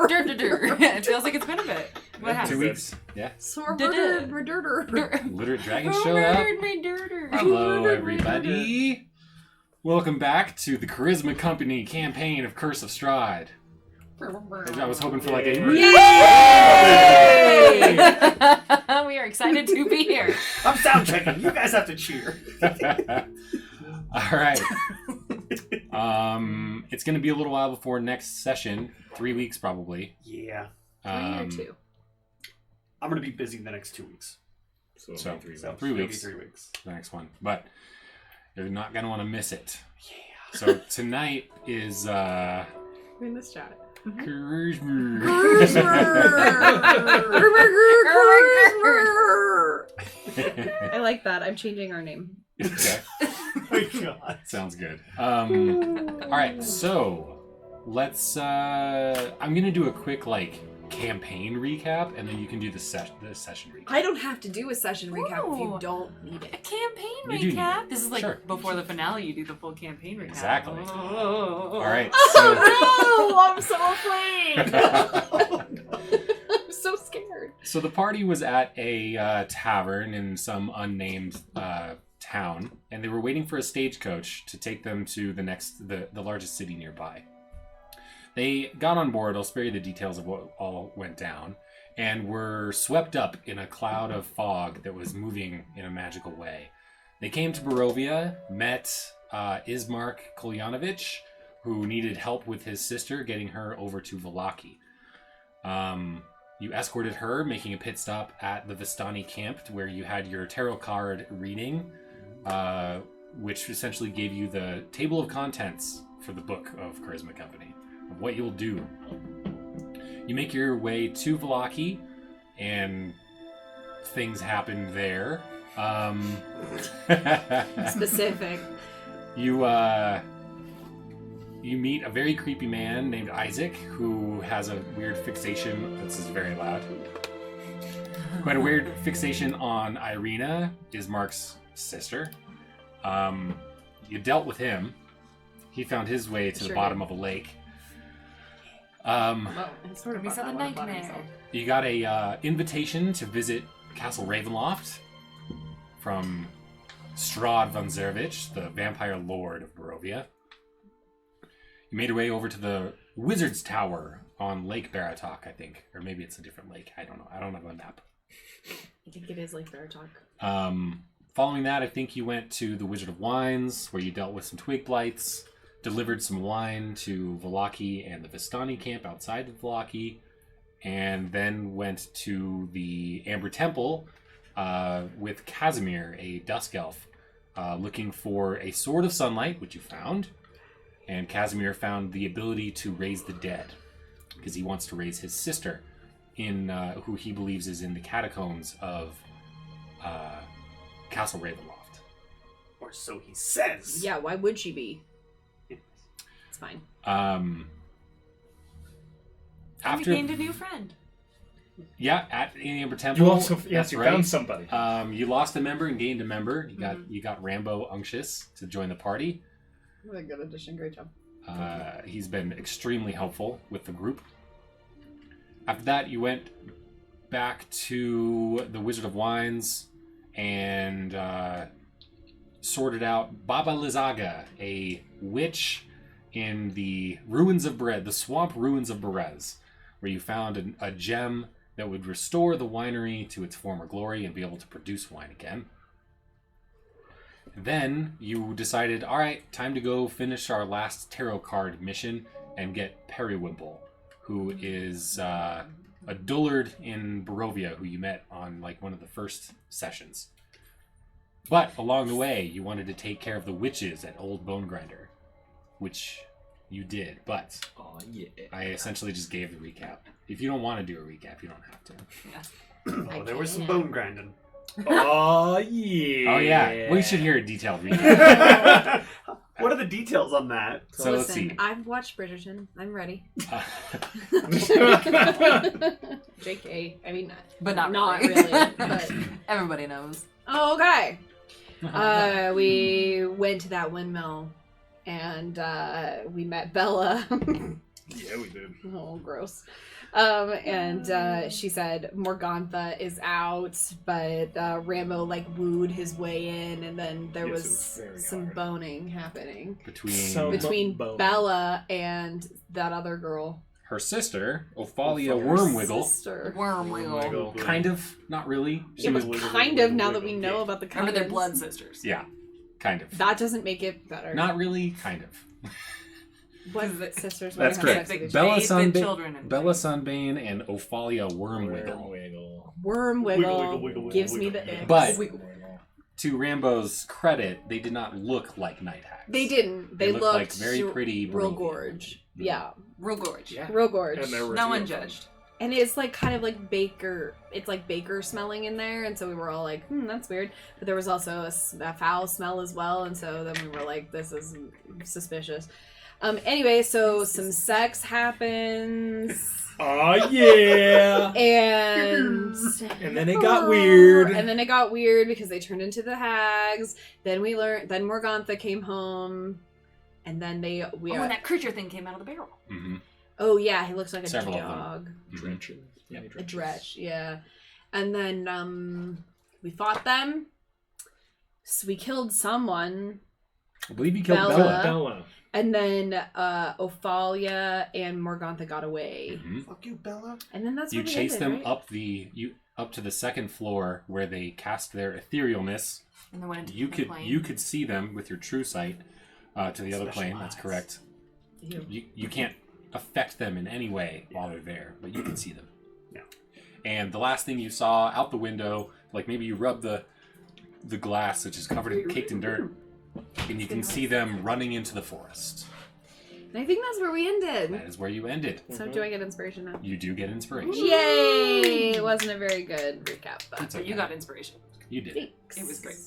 It feels like it's been a bit. What happened? 2 weeks. Yeah. So murdered. Literate Dragon showed up. Hello, everybody. Welcome back to the Charisma Company campaign of Curse of Strahd. I was hoping for like a... Yay! We are excited to be here. I'm sound checking. You guys have to cheer. All right. It's going to be a little while before next session. 3 weeks, probably. Yeah. 3 or 2? I'm going to be busy the next 2 weeks. So 3 weeks. 3 weeks. 3 weeks. The next one. But you're not going to want to miss it. Yeah. So tonight is... We're in this chat. Charisma. I like that. I'm changing our name. Okay. Oh my God. Sounds good. All right, so let's... I'm going to do a quick, campaign recap, and then you can do the session recap. I don't have to do a session recap if you Ooh. don't need A it. campaign You do need recap? it. This is like Sure. before the finale, you do the full campaign recap. Exactly. Oh. All right, Oh no! I'm so afraid. I'm so scared. so the party was at a tavern in some unnamed town, and they were waiting for a stagecoach to take them to the largest city nearby. They got on board. I'll spare you the details of what all went down, and were swept up in a cloud of fog that was moving in a magical way. They came to Barovia, met Ismark Kolyanovich, who needed help with his sister getting her over to Vallaki. You escorted her, making a pit stop at the Vistani camp, where you had your tarot card reading, which essentially gave you the table of contents for the book of Charisma Company, of what you'll do. You make your way to Vallaki, and things happen there. Specific. You meet a very creepy man named Isaac, who has a weird fixation. This is very loud. Who had a weird fixation on Irina, Ismark's sister. You dealt with him. He found his way to the bottom of a lake. Well, it's sort of We saw the nightmare. You got a invitation to visit Castle Ravenloft from Strahd von Zervich, the vampire lord of Barovia. You made your way over to the Wizard's Tower on Lake Baratok, I think. Or maybe it's a different lake. I don't know. I don't have a map. I think it is like Baratok. Following that, I think you went to the Wizard of Wines, where you dealt with some twig blights, delivered some wine to Vallaki and the Vistani camp outside of Vallaki, and then went to the Amber Temple with Casimir, a dusk elf, looking for a Sword of Sunlight, which you found. And Casimir found the ability to raise the dead, because he wants to raise his sister, who he believes is in the catacombs of Castle Ravenloft. Or so he says. Yeah, why would she be? It's fine. You gained a new friend. Yeah, at the Amber Temple. You also that's you right. found somebody. You lost a member and gained a member. You got Rambo Unctious to join the party. What a good addition. Great job. He's been extremely helpful with the group. After that, you went back to the Wizard of Wines and sorted out Baba Lizaga, a witch in the ruins of Berez, the swamp ruins of Berez, where you found a gem that would restore the winery to its former glory and be able to produce wine again. Then you decided, all right, time to go finish our last tarot card mission and get Periwimple, who is a dullard in Barovia who you met on one of the first sessions. But along the way, you wanted to take care of the witches at Old Bone Grinder, which you did, but I essentially just gave the recap. If you don't want to do a recap, you don't have to. Yeah. Oh, there was some bone grinding. Oh, yeah. Oh, yeah. We should hear a detailed recap. What are the details on that? So let's Listen, see. I've watched Bridgerton. I'm ready. JK. I mean, But not really. really. But Everybody knows. okay. We went to that windmill, and we met Bella. Yeah, we did. Oh, gross. And she said Morgantha is out, but Rambo like wooed his way in, and then there Yes, it was was very some hard. boning happening Between Bone. Bella and that other girl. her sister, Ophalia Her Wormwiggle. sister. Wormwiggle. Kind of, not really. She It was, was kind of, now that we know about the Remember, they're cousins. blood sisters. yeah, kind of. That doesn't make it better. Not really, kind of. What sisters? That's wanna have correct. sex with each Bella other? They fit Sunbane, children and Bella things. Sunbane and Ophalia Wormwiggle. Wiggle. Wormwiggle Wiggle, gives me wiggle, the wiggle. ick. But- Wiggle. To Rambo's credit, they did not look like night hags. They didn't. They looked looked like very pretty real Barovia. gorge. Mhm. Yeah, Real gorge. Yeah. real gorge. And there were No three one of them. judged. And it's like kind of like baker. It's like baker smelling in there, and so we were all like, that's weird. But there was also a foul smell as well, and so then we were like, this is suspicious. Anyway, so some sex happens, Oh yeah. and And then it got weird. And then it got weird because they turned into the hags. Then we learned. Then Morgantha came home, and then we. Oh, and that creature thing came out of the barrel. Mm-hmm. Oh yeah, he looks like a Several of them. dog. Drenches. Yeah. A dretch, yeah. And then we fought them. So we killed someone. I believe you killed Bella. Bella. Bella. And then Ophalia and Morgantha got away. Mhm. Fuck you, Bella. And then that's You where we chased them ended, right? up to the second floor where they cast their etherealness. And then went into You the could plane. you could see them with your true sight to the other Special plane. That's eyes. correct. Ew. You can't affect them in any way while they're there, but you can see them. Yeah. And the last thing you saw out the window, like maybe you rub the glass, which is caked in dirt, and you can see them running into the forest. And I think that's where we ended. That is where you ended. So do I get inspiration now? You do get inspiration. Yay! It wasn't a very good recap, but It's But you okay. got inspiration. You did. thanks. It was great.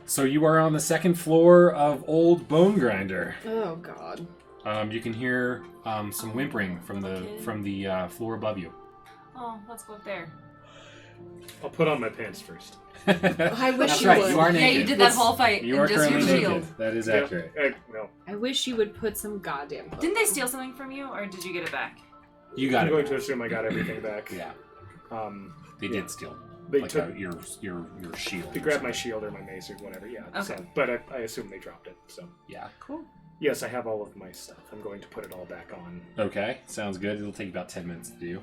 So you are on the second floor of Old Bone Grinder. Oh god. You can hear some whimpering from the floor above you. Oh, let's go up there. I'll put on my pants first. I wish That's you right. would. You are Yeah, naked. you did that whole fight You in are just your currently shield. naked. That is Yeah. accurate. No. I wish you would put some goddamn clothes. Didn't they steal something from you, or did you get it back? You got I'm going it. to assume I got everything back. Yeah, they Yeah. did steal. They Like took. your shield. They or grabbed my something. shield or my mace or whatever. Yeah. Okay. So, but I assume they dropped it. So Yeah. Cool. yes, I have all of my stuff. I'm going to put it all back on. Okay, sounds good. It'll take about 10 minutes to do.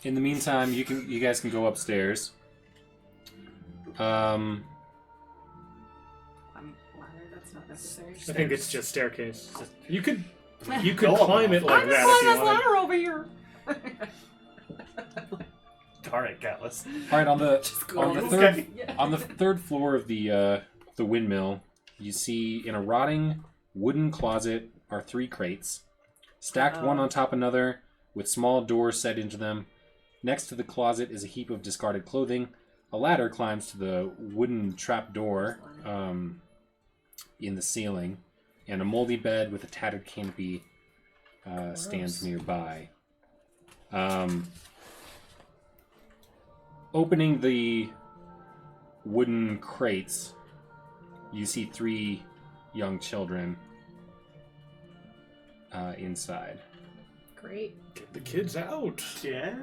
In the meantime, you guys can go upstairs. Ladder, that's not necessary. I think it's just staircase. You could Go climb up. it like I'm that gonna if climb you this wanted. ladder over here. Alright, Gatlas. All right, on the Okay. on the third floor of the windmill, you see in a rotting wooden closet are 3 crates, stacked one on top another, with small doors set into them. Next to the closet is a heap of discarded clothing. A ladder climbs to the wooden trap door in the ceiling, and a moldy bed with a tattered canopy stands nearby. Opening the wooden crates, you see 3 young children inside. Great. Get the kids out. Yeah?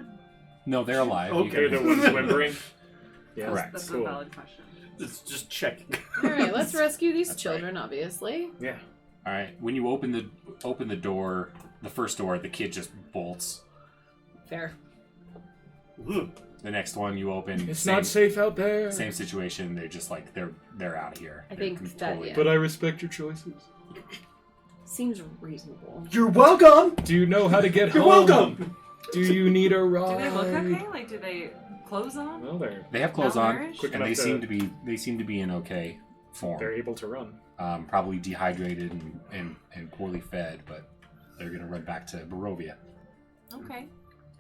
No, they're alive. You Okay, can- They're the ones whimpering. Yeah. Correct. That's Cool. a valid question. It's just checking. Alright, let's rescue these That's children, obviously. Yeah. All right. When you open the door, the first door, the kid just bolts. Fair. Ugh. The next one you open, It's same, not safe out there. same situation. They're just like they're out of here. I They're think that, yeah. But I respect your choices. Seems reasonable. You're welcome! Do you know how to get You're home? welcome! Do you need a Do ride? they look okay? Like, do they clothes on? Well, They have clothes on, Malnourished? Quick and they enough seem to be in okay form. they're able to run. Probably dehydrated and poorly fed, but they're gonna run back to Barovia. Okay.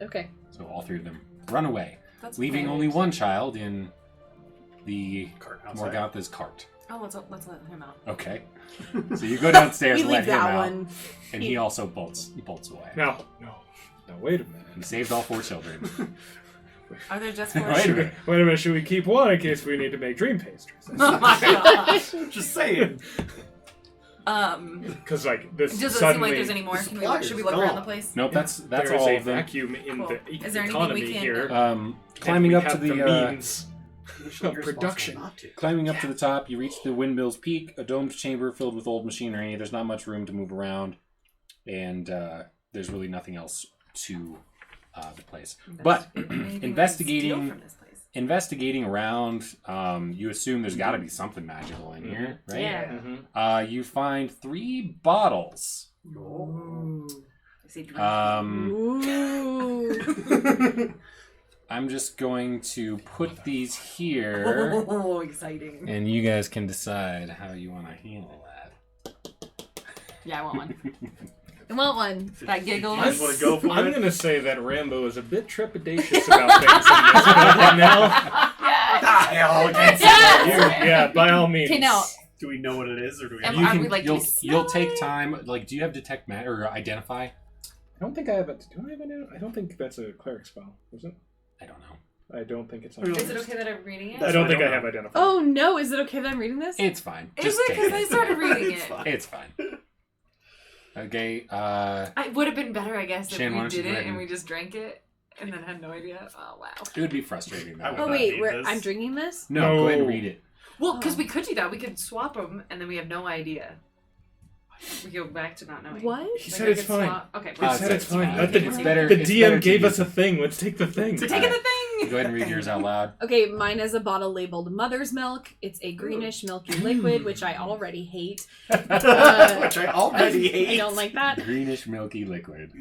Okay. So all 3 of them run away, That's leaving great. only one child in the Cart outside. Morgantha's cart. Oh, let's let him out. Okay. So you go downstairs We and let leave him that out, one. and he also bolts away. No. Now wait a He minute. saved all 4 children. Are there just Wait four? a Should we, minute. wait a minute. Should we keep one in case we need to make dream pastries? Oh my gosh. Just saying. Because like this Does it suddenly, seem like there's any more? Can we look, should we look around the place? Nope, that's there is all a of them. vacuum in Cool. the Is there anything economy we can- here. Climbing and up we to have the means You're of production. responsible not to. climbing up to the top, you reach the Windmills Peak, a domed chamber filled with old machinery. There's not much room to move around, and there's really nothing else to the place. But investigating around, you assume there's got to be something magical in here, right? Yeah. Mm-hmm. You find 3 bottles. Ooh. I'm just going to put these here, Oh, exciting. and you guys can decide how you want to handle that. Yeah, I want one. I want one. That giggles. You guys want to go for I'm it? going to say that Rambo is a bit trepidatious about things in this, but now, Ah, hell, against yeah, by all means. Okay, now, Do we know what it is, or do we? Am- You are can, we, like, you'll do we smell you'll take it? time. Like, do you have detect or identify? I don't think I have it. Do I have it? I don't think that's a cleric spell, is it? I don't know. I don't think it's. is it okay that I'm reading it? I don't think I have identified. Oh no, is it okay that I'm reading this? It's fine. Is Just it? take Because I started reading It's it. fine. It's fine. Okay. I would have been better, I guess, if Shan, why we don't you did go it ahead and and- we just drank it and then had no idea. Oh, wow. It would be frustrating. That I way. would Oh not wait, need this. I'm drinking this? No, No. go ahead and read it. Well, because we could do that. We could swap them and then we have no idea. We go back to not knowing. What? He Like, said we it's could fine. swap- Okay, He well, said it's fine. Let It's the, better- the it's better DM to gave use us a thing. Let's take the thing. We're taking the Go thing! ahead and read yours out loud. Okay, mine is a bottle labeled Mother's Milk. It's a greenish milky liquid, which I already hate. Which I already hate. I don't like that. Greenish milky liquid.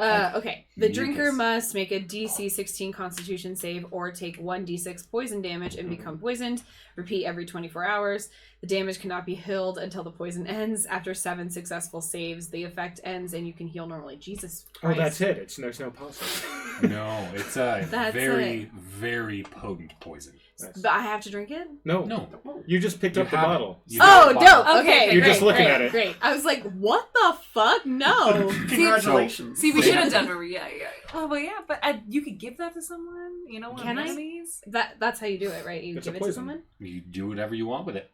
Okay. The Mucus. drinker must make a DC 16 Constitution save or take 1d6 poison damage and become poisoned. Repeat every 24 hours. The damage cannot be healed until the poison ends. After 7 successful saves, the effect ends and you can heal normally. Jesus Oh, Christ. that's it. There's no pulse. No, it's a That's very, very potent poison. But I have to drink it? No, No. you just picked You up the have it. bottle. You have Oh, the bottle. dope. Okay, Okay, okay, You're great, just looking great, at it. Great. I was like, what the fuck? No. Congratulations. See, we should have done where yeah. Oh, well, yeah, but you could give that to someone, you know, one Can of I? these. That's how you do it, right? You It's give a it to poison. someone? You do whatever you want with it.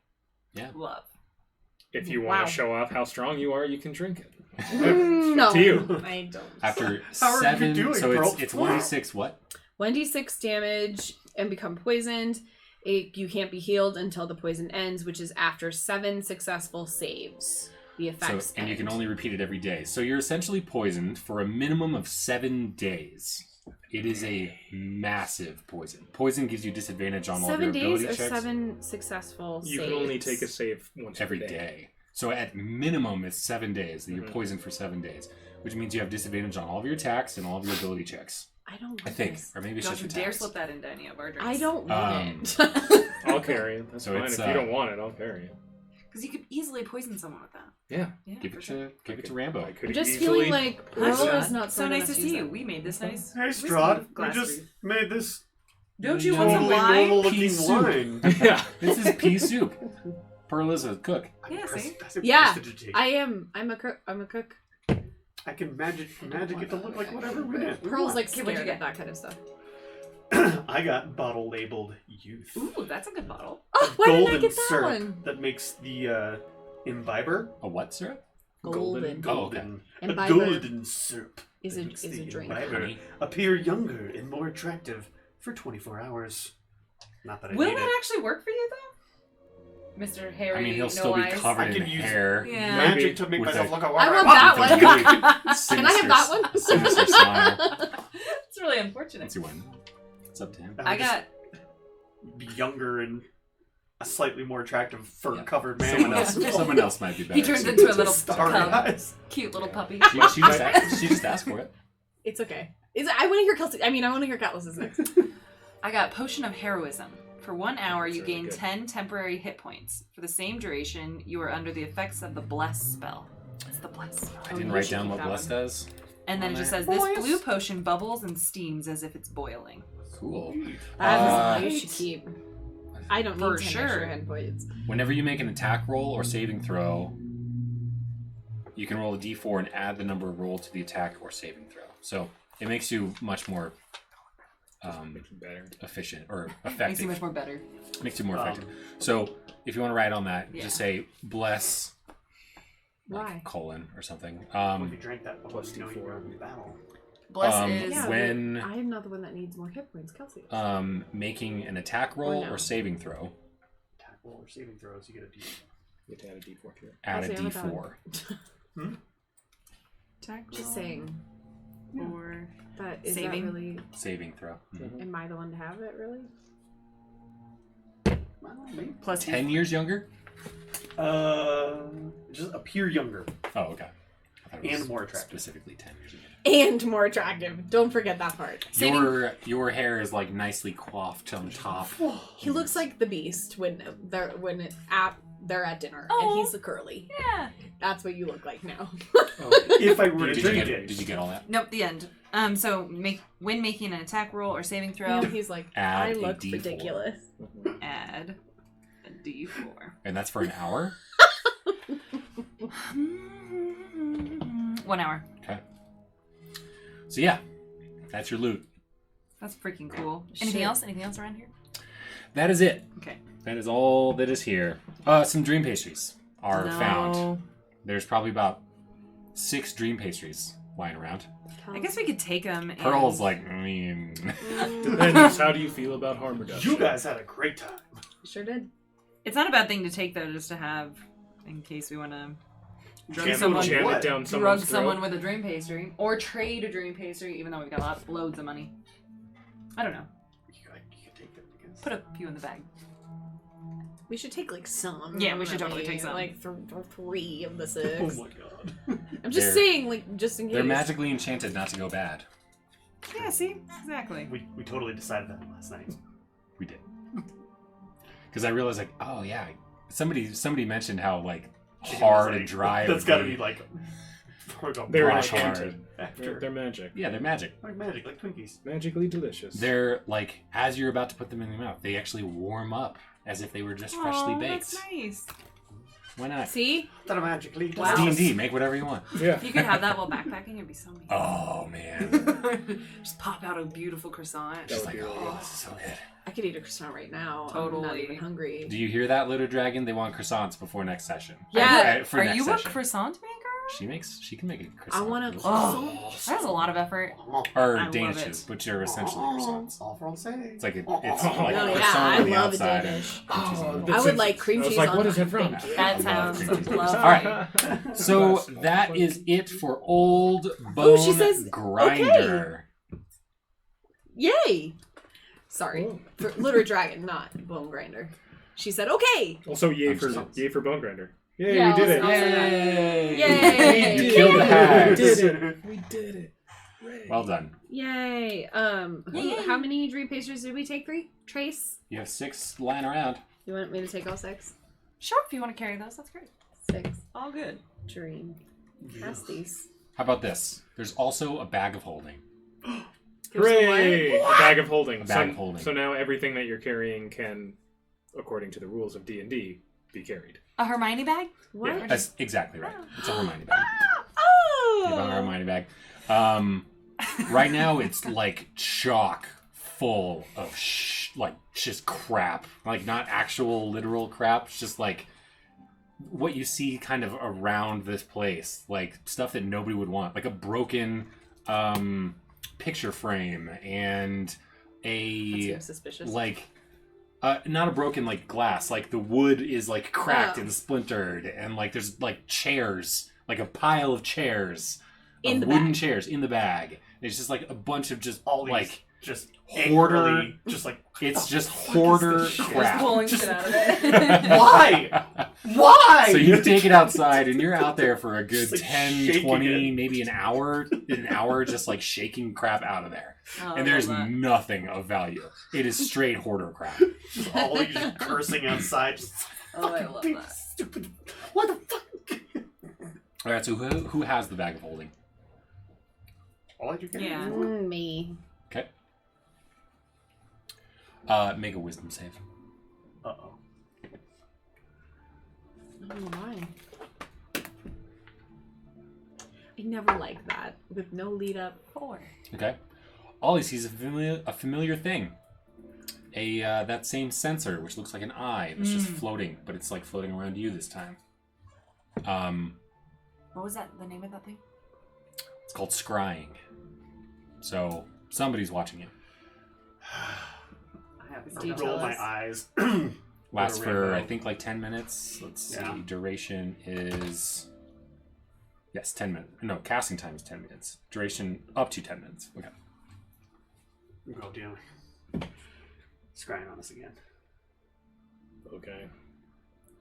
Love. If you want Wow. to show off how strong you are, you can drink it. No. Up to you. I don't. After How are you 7, doing, so Pearl? it's 1d6 what? 1d6 damage and become poisoned. You can't be healed until the poison ends, which is after 7 successful saves. The effects And you end. can only repeat it every day. So you're essentially poisoned for a minimum of 7 days. It is a massive poison. Poison gives you disadvantage on all of your 7 days ability or checks 7 successful You saves? can only take a save once every day. So at minimum, it's 7 days that you're poisoned for 7 days, which means you have disadvantage on all of your attacks and all of your ability checks. I don't want I think, this. or maybe it's Don't just you dare attacks. slip that into any of our drinks. I don't want Um, it. I'll carry it. That's So fine. it's, If you don't want it, I'll carry it. Because you could easily poison someone with that. Yeah. Yeah, Give for it sure. to give it to Rambo. I could I'm just easily... feeling like Hi, Pearl Strahd. is not So smart nice enough to to see use you. them. We made this nice. Hey, whiskey Strahd, we glass just for you. made this Don't you want some totally wine? normal-looking Pea soup. wine. Yeah. This is pea soup. Pearl is a cook. Yeah, see? Yeah, Prestidigitation. I'm a cook. I'm a cook. I can magic it to look like whatever we want. Pearl's like Okay, what'd you scared get? of that kind of stuff. I got bottle labeled youth. Ooh, that's a good bottle. Oh, why didn't I Golden get that syrup one? that makes the imbiber A what syrup? Golden. golden. A Imbiber golden syrup is that a makes is a the drink. imbiber Honey. appear younger and more attractive for 24 hours. Not that I Will need that it. actually work for you, though? Mr. Harry, I mean, he'll no still be eyes? covered I can in use- hair. Yeah. Magic to make With myself a- look a I want that With a one. really Can I have that one? Sinister smile. It's really unfortunate. That's your one. It's up to him. I got be younger and a slightly more attractive fur-covered man. Someone else might be better. he turns into a little Starry cub, eyes. cute little puppy. She just asked for it. It's okay. I want to hear Kelsey. I want to hear Catlis's next. I got Potion of Heroism. For 1 hour, you That's really gain good. 10 temporary hit points. For the same duration, you are under the effects of the Bless spell. It's the Bless spell. I didn't you write should down keep what that Bless one. does. And then it just says, Boys. this blue potion bubbles and steams as if it's boiling. Cool. That is you should keep. I don't For need 10 sure. extra hand points. Whenever you make an attack roll or saving throw, you can roll a d4 and add the number rolled to the attack or saving throw. So it makes you much more Better. efficient or Makes you effective. much more better. Makes you more effective. So if you want to write on that, Yeah. just say bless Why? colon or something. When you drank that Plus you know D4. you're in battle. Bless is Yeah, when I am not the one that needs more hit points. Kelsey. making an attack roll no. or saving throw, Attack roll or saving throws, you get a D. You have to add a D4 to it. add a Kelsey, I'm d4. attack Just saying. or That is Saving? that really? Saving throw. Am I the one to have it? Really? plus 10 years younger? Just appear younger. Oh, okay. I thought it And was more attractive. Specifically 10 years younger. And more attractive. Don't forget that part. Your hair is like nicely coiffed on top. He looks like the Beast when they're at dinner, Oh. and he's the curly. Yeah. That's what you look like now. If I were to Did you, drink get, it. did you get all that? Nope. The end. So when making an attack roll or saving throw, He's like, Add I a look D4. ridiculous. add a D4. And that's for an hour? 1 hour. Okay. So yeah, that's your loot. That's freaking cool. Anything Shit. else? Anything else around here? That is it. Okay. That is all that is here. Some dream pastries are found. There's probably about 6 dream pastries lying around. I guess we could take them. Pearl's like, I mean... Depends, how do you feel about harm reduction? You guys had a great time. Sure did. It's not a bad thing to take though, just to have in case we want to drug Jam someone. it Jam it down Drug someone's someone throat. with a dream pastry, or trade a dream pastry, even though we've got loads of money. I don't know. You could take them because Put a few in the bag. We should take like some. Yeah, we should totally take some. Like 3 of the oh 6. my god. I'm just They're- saying, like, just in case. They're magically enchanted not to go bad. Yeah, see? Exactly. We totally decided that last night. We did. Because I realized, like, oh yeah, somebody mentioned how like hard and dry. it That's would got to be like They're Rock enchanted. hard. after They're magic. Yeah, they're magic. like magic, like Twinkies. Magically delicious. They're like, as you're about to put them in your mouth, they actually warm up as if they were just freshly Aw, baked. That's nice. Why not? See? That are magically Wow. delicious. D&D, make whatever you want. Yeah. If you could have that while backpacking, it'd be so amazing. Oh man, Just pop out a beautiful croissant. just would like, be really oh, good. this is so good. I could eat a croissant right now. I'm not Totally. even hungry. Do you hear that, Little Dragon? They want croissants before next session. Yeah. For Are next you session. a croissant maker? She can make a I croissant. want a Oh, croissant. that's a lot of effort. Or I love Danishes, it. which are essentially croissants. All français. It's like it's Oh, like Oh, a yeah, croissant I on the love a outside and Danish. cream cheese on the I bottom. would like cream I was cheese like, on what is my it from? thing. That I love sounds cream cheese. lovely. All right. So that is it for Old Bone Oh, she says, Grinder. Yay! Sorry. For Little Dragon, not Bone Grinder. She said, okay! Also, yay I'm for just- Bone Grinder. Yay, Yeah, we did also- it. Yay! You killed the hags. We did it. We did it. Hooray. Well done. Yay! How many dream pastries did we take? 3? Trace? You have 6 lying around. You want me to take all 6? Sure, if you want to carry those, that's great. 6 All good. dream pasties. How about this? There's also a bag of holding. Hooray! A bag of holding. A bag of holding. So now everything that you're carrying can, according to the rules of D&D, be carried. A Hermione bag? What? Yeah. That's exactly right. It's a Hermione bag. Oh! You have a Hermione bag. Right now it's like chock full of just crap. Like not actual literal crap. It's just like what you see kind of around this place. Like stuff that nobody would want. Like a broken picture frame and That a seems suspicious. like not a broken like glass. Like the wood is like cracked Oh. and splintered and like there's like chairs. Like a pile of chairs. In Of the wooden bag. chairs in the bag. It's just like a bunch of just All these like just hoarder- angrily, just like it's just fuck is hoarder this shit? crap. Pulling Just- shit out of it. Why? Why? So you take it outside and you're out there for a good Just, like, 10, shaking 20, it. maybe an hour just like shaking crap out of there. Oh, I And there's love that. nothing of value. It is straight hoarder crap. Just all you just cursing outside. Just Oh, I fucking love big, that. stupid. What the fuck? All right, so who has the bag of holding? All I do care. Yeah. Me. Okay. Make a wisdom save. Uh-oh. I don't know why. I never like that. With no lead up. 4. Okay. Ollie sees a familiar thing. That same sensor, which looks like an eye, that's just floating, but it's like floating around you this time. What was that? The name of that thing? It's called scrying. So somebody's watching you. I have Do you to roll tell my us? eyes. Lasts for Rainbow. I think like 10 minutes. Let's see. Yeah. Duration is 10 minutes. No, casting time is 10 minutes. Duration up to 10 minutes. Okay. Oh, damn. Scrying on us again. Okay.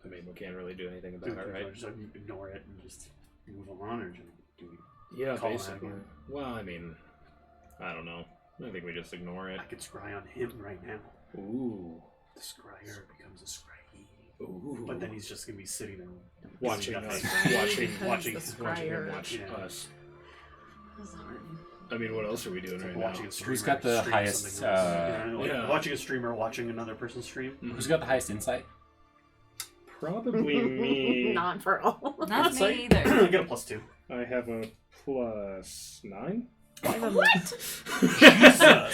I mean, we can't really do anything about it, right? Just ignore it and just move on, or just do we Yeah, call it basically. again? Well, I mean, I don't know. I think we just ignore it. I could scry on him right now. Ooh. The scryer becomes a scryee. Ooh. But then he's just gonna be sitting there watching doing us, nothing. watching The watching scryer. him watch Yeah. us. I mean, what else are we doing It's like right watching now? a streamer Who's got the stream highest, something else. Like yeah. watching a streamer watching another person's stream. Who's got the highest insight? Probably me. Not for all. Not It's me like- either. I get a +2. I have a +9.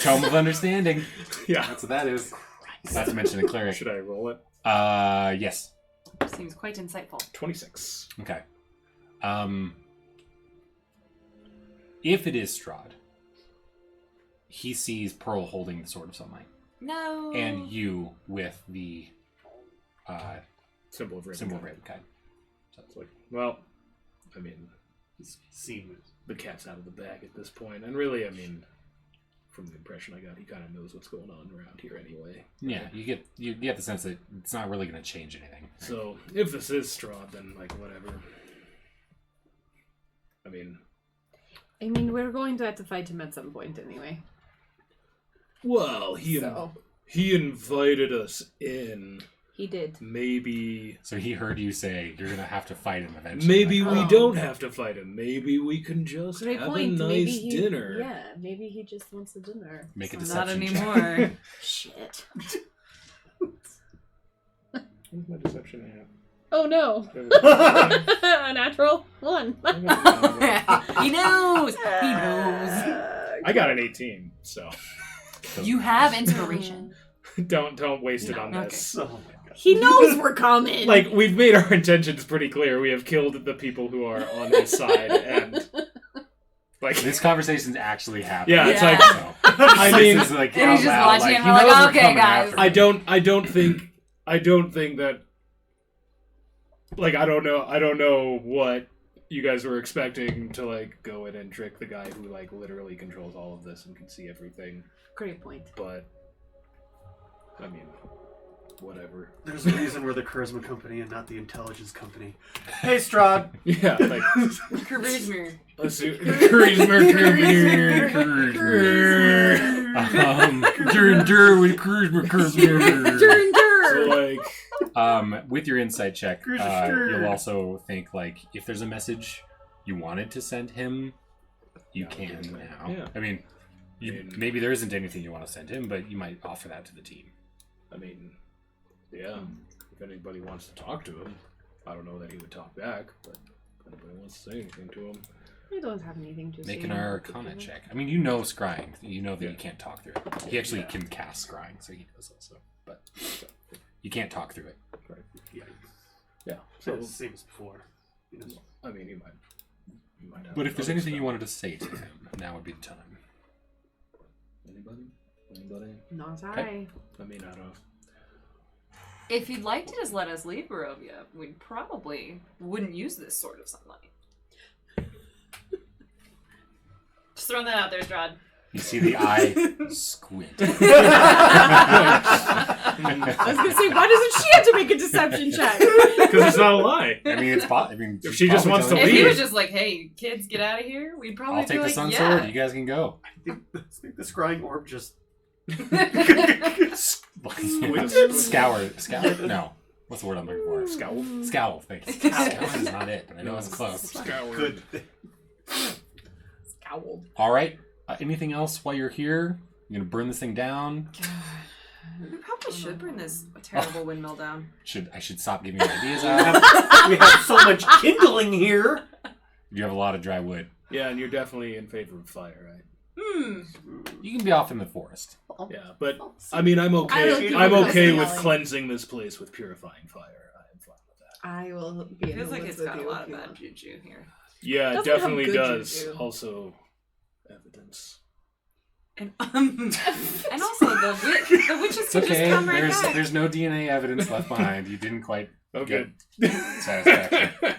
Tome of Understanding. Yeah. That's what that is. Not to mention a cleric. Should I roll it? Yes. Seems quite insightful. 26. Okay. If it is Strahd, he sees Pearl holding the Sword of Sunlight, No. and you with the Symbol of Raven. symbol of Ravenkind. So it's like, well, I mean, He's seen it. the cat's out of the bag at this point. And really, I mean, from the impression I got, he kind of knows what's going on around here anyway. Yeah, you get the sense that it's not really going to change anything. So, if this is Strahd, then, like, whatever. I mean, we're going to have to fight him at some point anyway. well, So, he invited us in. he did. Maybe So he heard you say you're going to have to fight him eventually. maybe we Oh. don't have to fight him. Maybe we can just Great have point. a Maybe nice he, dinner. Yeah, maybe he just wants a dinner. Make a Not deception check. anymore. Shit. What's my deception at? Oh no. A natural 1. He knows. He knows. I got an 18, so You have inspiration. don't waste it on No, this. Oh my god. He knows we're coming. Like, we've made our intentions pretty clear. We have killed the people who are on his side, and like This conversation's actually happening. yeah, it's Yeah. like So, I mean, this is like And he's out just loud, watching like, and he we're like, knows we're "Okay, coming guys." after I him. don't think that, like, I don't know what you guys were expecting to, like, go in and trick the guy who, like, literally controls all of this and can see everything. Great point. But I mean, whatever. There's a reason we're the charisma company and not the intelligence company. Hey, Strahd. Yeah, like Charisma. So, like, with your insight check, Charisma. you'll also think like if there's a message you wanted to send him, you can now. Yeah. I mean, maybe there isn't anything you want to send him, but you might offer that to the team. I mean, yeah. If anybody wants to talk to him, I don't know that he would talk back, but if anybody wants to say anything to him, I don't have anything to say. Make an Arcana check. I mean, you know scrying. You know that you can't talk through it. He actually can cast scrying, so he does also. But you can't talk through it. right? Yeah. Yeah. So So, same as before. You know. I mean, he might have But if there's other anything you stuff. wanted to say to him, now would be the time. Anybody? Not Okay. I mean, I don't. If you'd like to just let us leave Barovia, we probably wouldn't use this Sword of Sunlight. Just throwing that out there, Strahd. You see the eye squint. I was gonna say, why doesn't she have to make a deception check? Because it's not a lie. I mean, I mean, If she just wants to If leave. he was just like, "Hey, kids, get out of here," we'd probably I'll be take the like, sun "Yeah." sword. You guys can go. I think the scrying orb just. Scour. No. What's the word I'm looking for? Scowl. Scowl. Thank you. Scowl is not it, but I know it's close. Good. Scowled. All right. Anything else while you're here? You gonna burn this thing down? We probably should bring this terrible windmill down. I should stop giving you ideas out? We have so much kindling here. You have a lot of dry wood. Yeah, and you're definitely in favor of fire, right? You can be off in the forest. Yeah, but I mean, I'm I will okay. keep I'm it okay with personally. cleansing this place with purifying fire. I am fine with that. I will be in Feels the like woods it's with got a you lot if of you bad want. juju here. Yeah, it Doesn't have definitely good does. juju. Also, evidence. And also the witches It's can okay. just come right back. There's no DNA evidence left behind. You didn't quite Okay. satisfaction.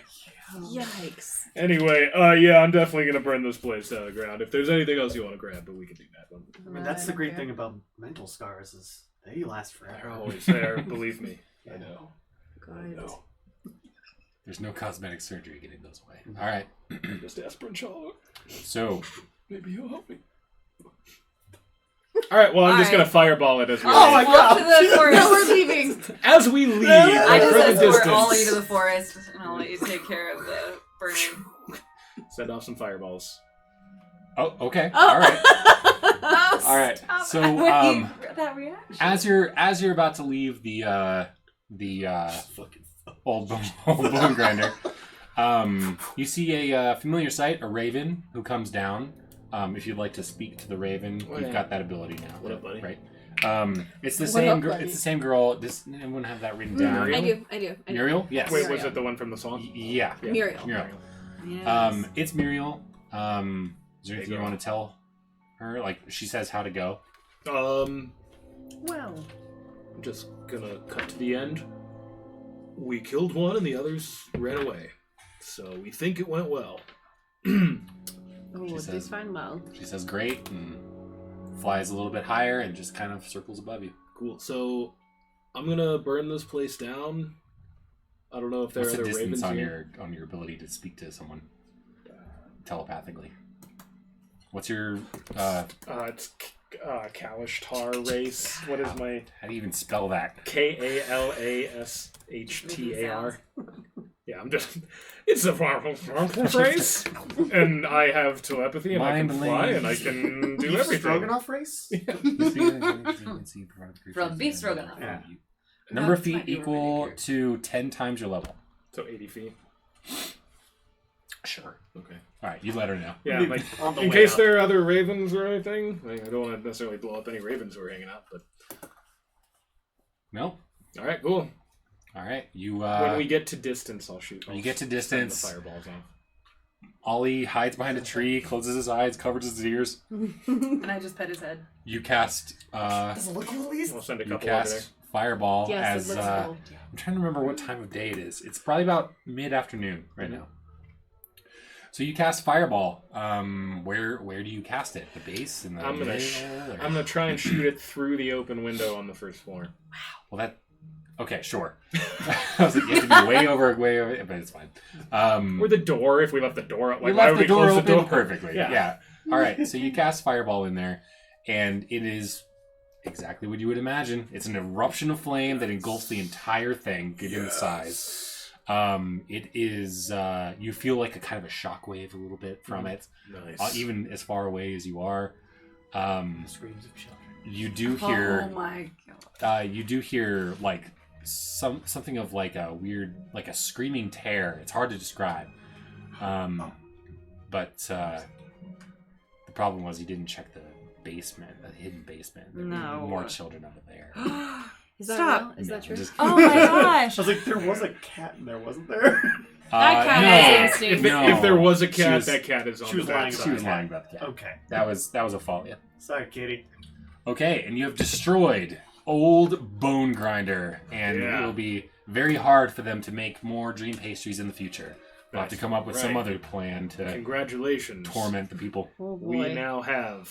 Yikes. Anyway, yeah, I'm definitely gonna burn this place to the ground. If there's anything else you want to grab, but we can do that one. I mean, that's the great thing about mental scars is they last They're forever. always there, believe me. I know. Good. No. There's no cosmetic surgery getting those away. All right. Just Esperanzala. So, Maybe he'll help me. Alright, well, I'm just gonna fireball it as we Oh my leave. god! To the forest. No, we're leaving. As we leave, I just for the escort distance, all of you to the forest, and I'll let you take care of the burning. send off some fireballs. oh, okay. Oh. All right. Oh, All right. stop So, it. That reaction. as you're about to leave the old bone grinder, you see a familiar sight, a raven who comes down. If you'd like to speak to the raven, Oh, you've yeah. got that ability now. What up, buddy? Right. It's the What same. up, girl. buddy? It's the same girl. Does anyone have that written down? Muriel? I do. Muriel? Yes. Wait, was Muriel. it the one from the song? Yeah. Muriel. Muriel. Yes. It's Muriel. Is there Hey, anything you girl. want to tell her? Like, she says how to go. Well. I'm just gonna cut to the end. We killed one and the others ran away. So we think it went well. Oh, She this says- fine well. She says great and flies a little bit higher and just kind of circles above you. Cool. So I'm gonna burn this place down. I don't know if there What's are the other distance ravens on here. your ability to speak to someone telepathically? What's your It's Kalashtar race. What is my how do you even spell that? Kalashtar? Yeah, I'm just. It's a race, and I have telepathy, and I can fly, and I can do Beef everything. Stroganoff race? From beef stroganoff. Yeah. Number of That's my feet favorite equal figure. to 10 times your level. So 80 feet. Sure. Okay. All right, you let her know. Yeah, like On the in way case up. there are other ravens or anything. Like, I don't want to necessarily blow up any ravens who are hanging out, but No. all right, cool. All right, you. When we get to distance, I'll shoot. when you get to send the distance, fireballs off. Ollie hides behind a tree, closes his eyes, covers his ears. And I just pet his head. You cast. Does it look cool at least? I'll send a You couple over there. cast fireball Yes, as. it looks cool. I'm trying to remember what time of day it is. It's probably about mid-afternoon right now. So you cast fireball. Where do you cast it? The base and the. I'm gonna try and shoot it through the open window on the first floor. Well, that. Okay, sure. I was like, you have to be way over, but it's fine. Or the door, if we left the door up. We Like, why left would the we door close open the door? perfectly. Yeah. Yeah. All right. So you cast fireball in there, and it is exactly what you would imagine. It's an eruption of flame that engulfs the entire thing, given the size. It is. You feel like a kind of a shockwave a little bit from it, Nice. even as far away as you are. Screams of children. You do hear. Oh my god. You do hear like something of like a weird, like a screaming tear. It's hard to describe. But the problem was you didn't check the basement, the hidden basement. There were No. more children over there. Is that Stop. real? Is No, that true? just- Oh my gosh. I was like, there was a cat in there, wasn't there? That cat no. has instinct. If there was a She cat, was- that cat is on she was the bad lying side. She was lying about the cat. Okay. That was a fault. Yeah. Sorry, kitty. Okay, and you have destroyed Old Bone Grinder, and Yeah. it will be very hard for them to make more dream pastries in the future. We'll have to come up with some Right. other plan to Congratulations. torment the people. Oh boy. We now have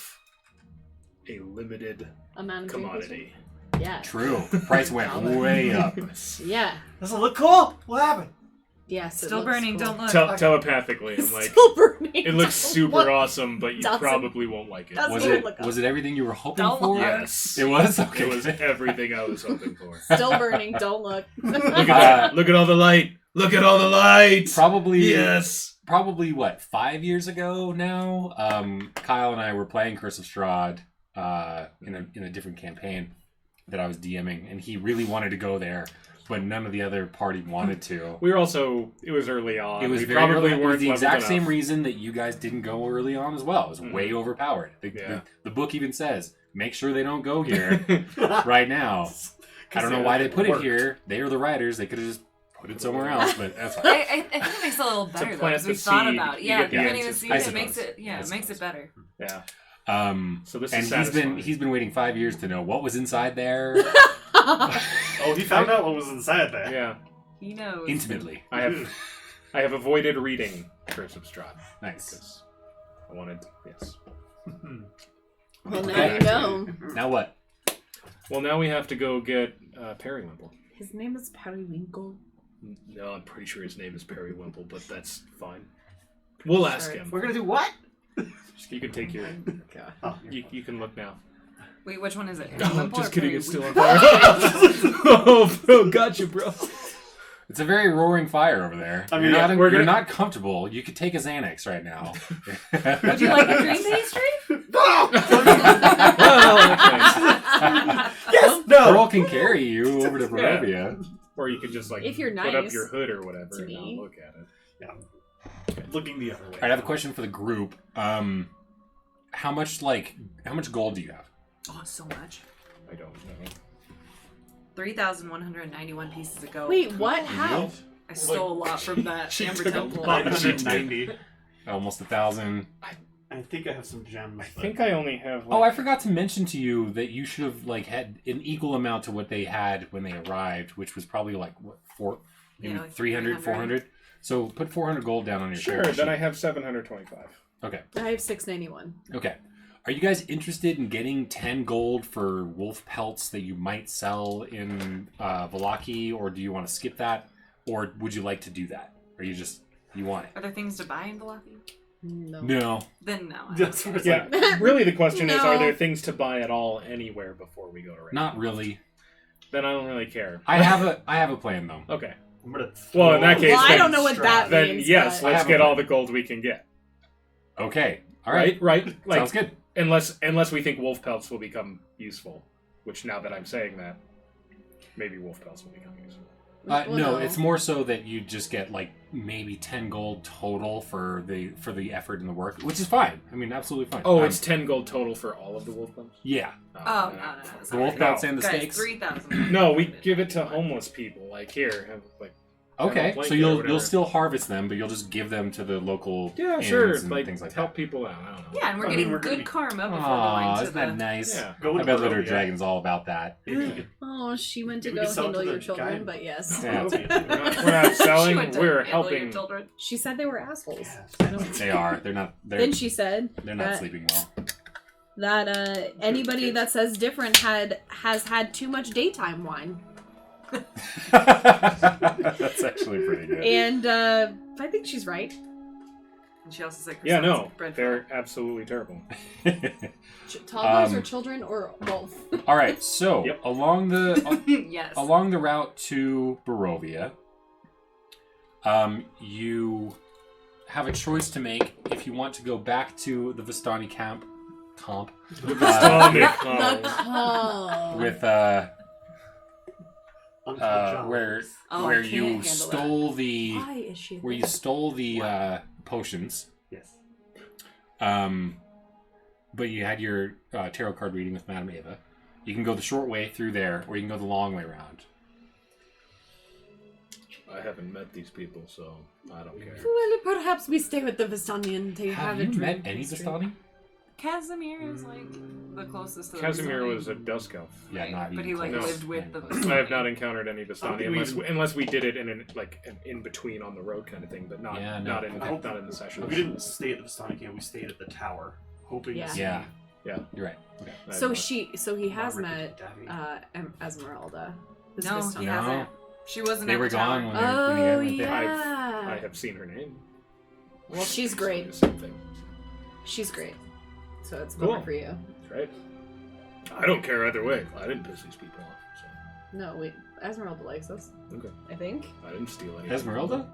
a limited Amount of commodity. Yeah. True. The price went way up. Yeah. Does it look cool? What happened? Yes. it Still looks burning, cool. don't look. Telepathically, I'm like, Still burning. it looks super What? awesome, but you Doesn't- probably won't like it. doesn't- Was Don't it look up. was it everything you were hoping Don't for? look. Yes. It was? Okay. It was everything I was hoping for. Still burning. Don't look. Look at that. Look at all the light. Look at all the lights. Probably Yes. probably what, 5 years ago now? Kyle and I were playing Curse of Strahd in a different campaign that I was DMing, and he really wanted to go there, but none of the other party wanted to. We were also. It was early on. It was we very probably early. It was weren't the exact leveled same enough. reason that you guys didn't go early on as well. It was way overpowered. Yeah. The book even says, make sure they don't go here right now. I don't know why they put it Worked. here. They are the writers. They could have just Put it somewhere else, but that's fine. I think it makes it a little better though, plant because we the thought seed, about it. you Yeah, get the planting the answers. seed, I it makes suppose. it, yeah, I it makes it suppose. better. Yeah. So this and is satisfying. he's been waiting 5 years to know what was inside there Oh, he found out what was inside there. Yeah. He knows. intimately. I have avoided reading Curse of Strahd Nice. because I wanted. Yes. Well, now Okay. you know. Now what? Well, now we have to go get Periwinkle. His name is Periwinkle. No, I'm pretty sure his name is Periwinkle, but that's fine. We'll ask Sure. him. We're gonna do what? You can take your. God. Oh, You can look now. Wait, which one is it? No, Wimple just or kidding. It's still Periwinkle? on fire. Oh, bro, gotcha, bro. It's a very roaring fire over there. I mean, you're we're not comfortable. You could take a Xanax right now. Would you like a dream pastry? Well, okay. yes! No! Girl can carry you over to Barovia. Or you could just like If you're put up nice your hood or whatever to and not me. look at it. Yeah. Looking the other way. Alright, I have a question for the group. How much gold do you have? Oh, so much. I don't know. 3,191 pieces of gold. Wait, what? How? I stole a lot from that She Amber took a Temple. lot. 990. Almost 1,000. I think I have some gems. I think I only have. Oh, I forgot to mention to you that you should have had an equal amount to what they had when they arrived, which was probably maybe like 300, 400. So put 400 gold down on your Sure, character then I sheet. have 725. Okay. I have 691. Okay. Are you guys interested in getting 10 gold for wolf pelts that you might sell in Vallaki, or do you want to skip that? Or would you like to do that? Or you want it? Are there things to buy in Vallaki? No. No. Then no. I That's don't what care. it's Yeah, really the question is, are No. there things to buy at all anywhere before we go to Ravenloft? Not really. Then I don't really care. I have a plan though. Okay. I'm gonna Well, in that case, Well, I then- don't know what that Then means. yes, but- I let's have a get plan. all the gold we can get. Okay. All right. Right? Like, Sounds good. unless we think wolf pelts will become useful, which now that I'm saying that, maybe wolf pelts will become useful. Well, No, it's more so that you just get maybe 10 gold total for the effort and the work, which is fine. I mean, absolutely fine. Oh, it's 10 gold total for all of the wolf pelts? yeah. Oh, no. It's The not wolf right. pelts and the Guys, steaks. 3,000. No, we give it to homeless people. Like, here, have, like, Okay, blanket so or you'll whatever. still harvest them, but you'll just give them to the local yeah, inns sure, and like, things like help that. people out. I don't know. Yeah, and we're I mean, getting we're gonna good be- karma before Aw, going to isn't that the... nice? Yeah. Go I to bet Litter Barovia. Dragon's all about that. Maybe you could- Oh, she went to We go could sell handle to the your children, guy. but yes. Yeah. We're not selling, She went to we're handle your helping. children. She said they were assholes. Yes. I don't. They are. They're not. Then she said They're not that, sleeping well. that anybody that says different has had too much daytime wine, That's actually pretty good. and I think she's right. And she also said Yeah, croissants, no, bread they're absolutely terrible. Toddlers or Um, children or both. All right, so Yep. along the Yes. along the route to Barovia, you have a choice to make if you want to go back to the Vistani camp The Vistani The Camp. call. with Uncle where John's. Oh, I where can't you handle stole the Why is she? where you stole the potions. Yes. But you had your tarot card reading with Madame Ava. You can go the short way through there, or you can go the long way around. I haven't met these people, so I don't care. Well, perhaps we stay with the Vistani and they Have a you met drink any history. Vistani? Casimir is like the closest to the Casimir Vistani. was a dusk elf. Yeah, Right, not but even he like close. lived with the No. Vistani. I have not encountered any I don't Vistani think we unless we did it in an in between on the road kind of thing, but not Yeah, no. not in I don't- not in the session. We didn't stay at the Vistani camp. We stayed at the tower, hoping Yeah. to see Yeah. Yeah. You're right. Okay. So he has Robert met Davi. Esmeralda. This No, Vistani. he No. hasn't. She wasn't They at were the tower. gone when, Oh when you went there. yeah. I have seen her name. Well, she's great. The same thing. She's great. So it's Cool. better for you. That's right. I don't care either way. I didn't piss these people off, No, wait. Esmeralda likes us. so okay. I think. I didn't steal any. Esmeralda?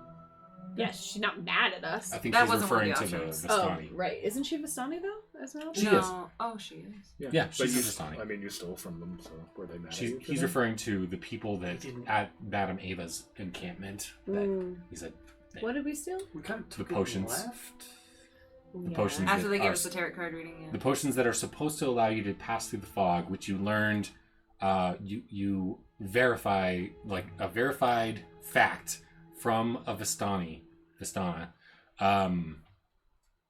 Yes, she's not mad at us. I think That she's wasn't one referring of to the the options. Oh, Vistani. right. Isn't she Vistani though? Esmeralda? She no. is. Oh, she is. Yeah, but she's you, a Vistani. I mean, you stole from them, so were they mad at She's, you? for he's that? referring to the people that Didn't- at Madame Ava's encampment. That Mm. he said What did we steal? We kind of took The it potions. left. The potions. After that they gave are us the tarot card reading, yeah. the potions that are supposed to allow you to pass through the fog, which you learned, you verify, like a verified fact from a Vistana,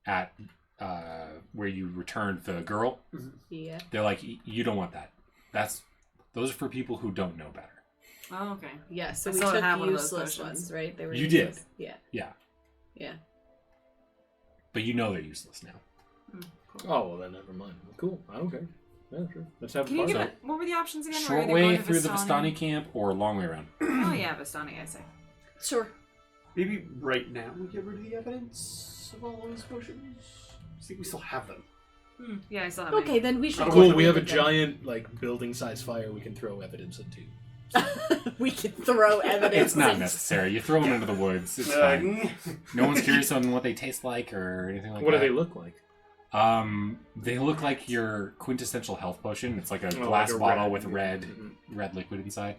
at where you returned the girl. Yeah. They're like, you don't want that. Those are for people who don't know better. Oh, okay. Yeah, so I we still took have one of those useless potions. ones, right? They were You useless. did. Yeah. Yeah. Yeah. But you know they're useless now. Oh, well then never mind. Cool. I don't care. Yeah, sure. Let's have Can you fun. give it? What were the options again? We're Short either way going to through the Vistani camp or long way around. Oh yeah, Vistani, I say. Sure. Maybe right now we get rid of the evidence of all those potions. I think we still have them. Yeah, I still have Okay, then we should. Cool. get We have a rid of them. giant like building-sized fire we can throw evidence into. We can throw evidence. It's not into- necessary. You throw them into the woods. It's fine. No one's curious on what they taste like or anything like What that. do they look like? They look like your quintessential health potion. It's like a Oh, glass like a bottle red. with red Mhm. liquid inside.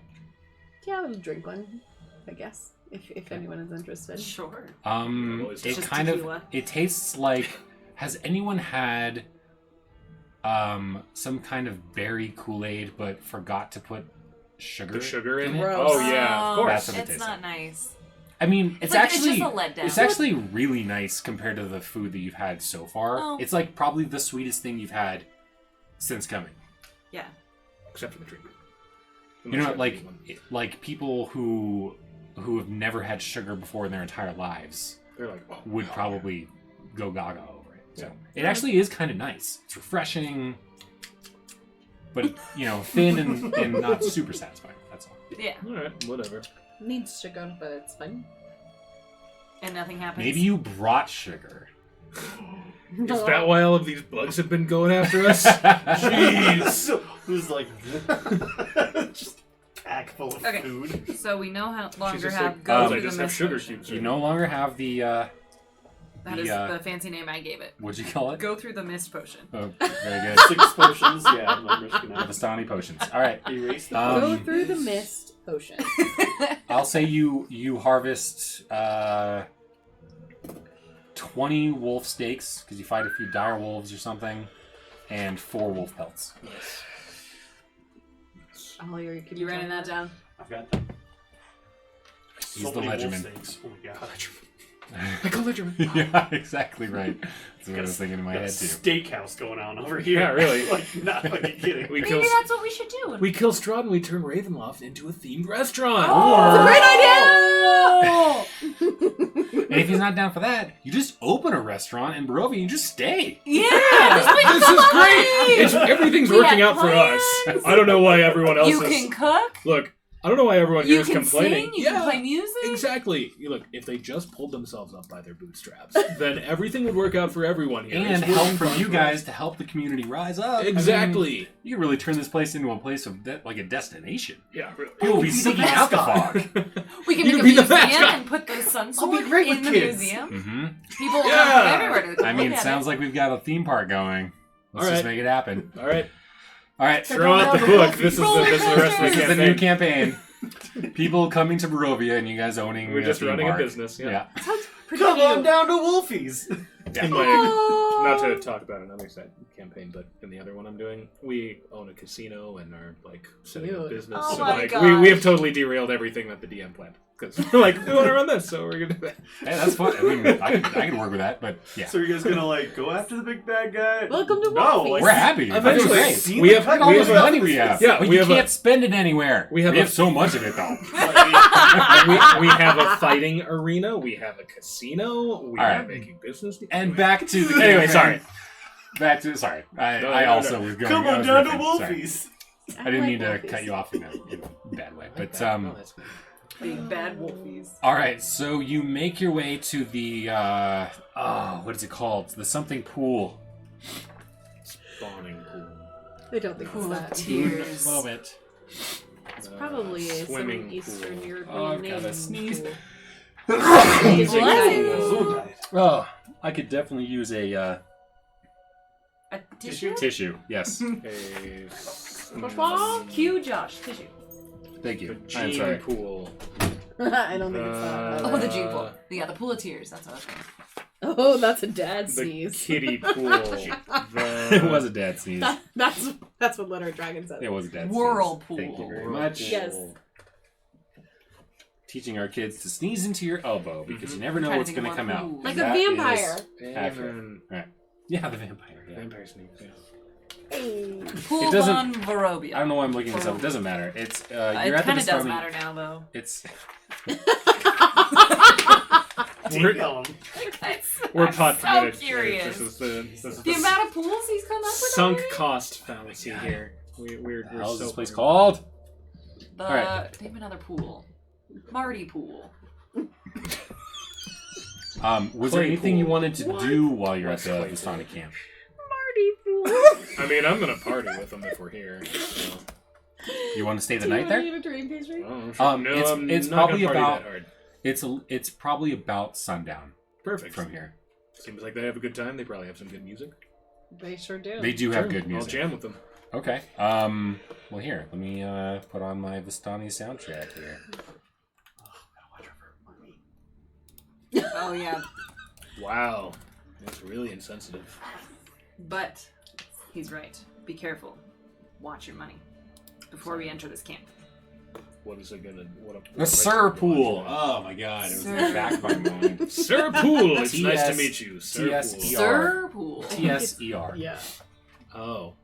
Yeah, I'll drink one. I guess if anyone is interested. Sure. It just kind of tequila. it tastes like. Has anyone had some kind of berry Kool-Aid but forgot to put sugar? The sugar in it? Gross. Oh yeah, of course. That's what it It's tastes not like. nice. I mean, it's like, actually it's just a letdown. it's actually really nice compared to the food that you've had so far. Oh. It's like probably the sweetest thing you've had since coming. Yeah. Except for the drink. You know, like people who have never had sugar before in their entire lives they're like, oh, would hell probably go gaga over it. So Yeah. it actually is kind of nice. It's refreshing, but thin and not super satisfying. That's all. Yeah. yeah. All right, whatever. Needs sugar, but it's fine. And nothing happens. Maybe you brought sugar. Is that why all of these bugs have been going after us? Jeez! It was like just a pack full of Okay. food. So we no longer just have like, go oh, through I the just have mist sugar potion. cubes. You no longer have the That is the fancy name I gave it. what'd you call it? Go through the mist potion. Oh, very good. 6 potions, yeah. I'm risking The that. Vistani potions. All right. Erase the Go Um, through the mist potion. I'll say you harvest 20 wolf steaks because you fight a few dire wolves or something, and 4 wolf pelts. Oh, You writing that down? I've got them. He's So the many wolf legerman. steaks. Oh my god. Like a litter. Yeah, exactly right. That's what I was thinking in my Got a head too. steakhouse going on over here. Yeah, really. Like, not fucking kidding. We Maybe kill that's what we should do. we kill Strahd and we turn Ravenloft into a themed restaurant. Oh, It's a great idea! And if he's not down for that, you just open a restaurant in Barovia and just stay. Yeah! This is great. Everything's We working had out for us. plans. I don't know why everyone else You is. can cook. Look, I don't know why everyone here You is can complaining. sing. You can play music. Exactly. You look, if they just pulled themselves up by their bootstraps, then everything would work out for everyone here. And It's help working from fine you for guys us. to help the community rise up. I mean, Exactly. you can really turn this place into a place of like a destination. Yeah, really. People will be be the seeking out the mascot. fog. We can You make a be the museum mascot. and put the sun I'll be sword great in with the kids. museum. Mm-hmm. People will Yeah. come from everywhere to I mean, look it at sounds like we've got a theme park going. Let's All just right. make it happen. All right. All right. Throw out the book. This is the rest of the This is the campaign. new campaign. People coming to Barovia and you guys owning. We're just theme running park. a business. Yeah. Pretty Come on cute. down to Wolfie's. In my, not to talk about another side campaign, but in the other one I'm doing, we own a casino and are like setting up Cute. business. Oh and, my like, gosh. we have totally derailed everything that the DM planned because we're like we want to run this, so we're gonna do that. Hey, that's fun. I mean, I can work with that, but yeah. So are you guys gonna like go after the big bad guy? Welcome to No, Wolfie's. like, We're happy. Eventually, That's great. we have Look at all this a- money we have. Yeah, but we you have can't spend it anywhere. we have we a- have so much of it though. we have a fighting arena. We have a casino. We All are right. making business. And back to the Anyway, campaign. sorry. Back to sorry. I No, also no. was going. Come I on was down to riffing. Sorry. Wolfie's. I didn't like mean to Wolfie's. cut you off in a bad way, but that's good. Big bad wolfies. all right. So you make your way to the what is it called? The something pool. Spawning pool. I don't think Pool it's of that. tears. Moment. It's probably swimming some Eastern pool. European Oh, I've name. gotta sneeze. pool. Oh, I could definitely use a A tissue? tissue. Yes. Cue Josh. Tissue. Thank The you. I'm gene sorry. pool. I don't think it's that. Oh, the gene pool. Yeah, the pool of tears. That's what I was thinking. Oh, that's a dad The sneeze. kiddie pool. It was a dad sneeze. That's what Letter Dragon said. It was a dad Whirlpool. sneeze. Thank you very Whirlpool. much. Yes. teaching our kids to sneeze into your elbow because you never know Trying to what's think going to of come more out. rules. Like a That vampire. is accurate. Right. Yeah, the vampire. Yeah. Vampire sneak. Yeah. Pool It doesn't- on Barovia. I don't know why I'm looking this up. It doesn't matter. It's you're It at the kind of does Vistani- matter now, though. It's We're I'm pot so committed. curious. This is The amount of pools he's come up with sunk already? cost fallacy here. We're what the hell is so this place far- called? The Alright. name another pool. Marty Pool. Was there Clay anything pool. you wanted to do while you're at What's the clay Vistani camp? Marty fool. I mean, I'm gonna party with them if we're here. So. You want to stay the Do you night want there? to get a dream pastry? Oh, sure. No, it's I'm not probably gonna party about- that hard. It's probably about sundown Perfect. from here. Seems like they have a good time. They probably have some good music. They sure do. They do have Sure, good I'll music. jam with them. Okay. Well, here, let me put on my Vistani soundtrack here. Oh, yeah. Wow, that's really insensitive. But he's right. Be careful. Watch your money before we enter this camp. What is it gonna? What The Sir Pool. Oh my God, it was in the Sir. back of my mind. Sir Pool. It's nice to TS meet you, Sir TS Pool. Sir Pool. TSER. Yeah. Oh,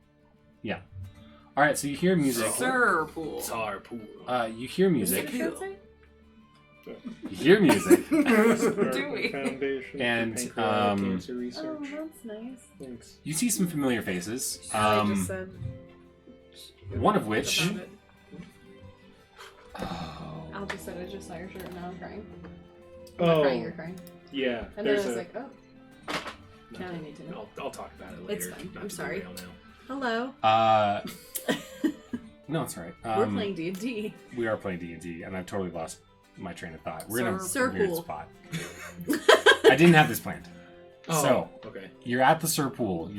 All right, so you hear music. Sir Pool. Sir Pool. You hear music. Is it You hear music. Do we? Foundation And, for Pancreatic Cancer Oh, Research. that's nice. Thanks. You see some familiar faces. I just said. One of which. about it. Oh. Al just said I just saw your shirt and now I'm crying. I'm not crying, you're crying. yeah. And then I there's was a- like, oh, now I need to know. I'll talk about it later. It's fine. not I'm to sorry. derail now. Hello. No, it's all right. We're playing D&D. We are playing D&D, and I've totally lost my train of thought. We're in Sir a weird Pool. spot. I didn't have this planned. Oh, So, okay. you're at the Sir Pool.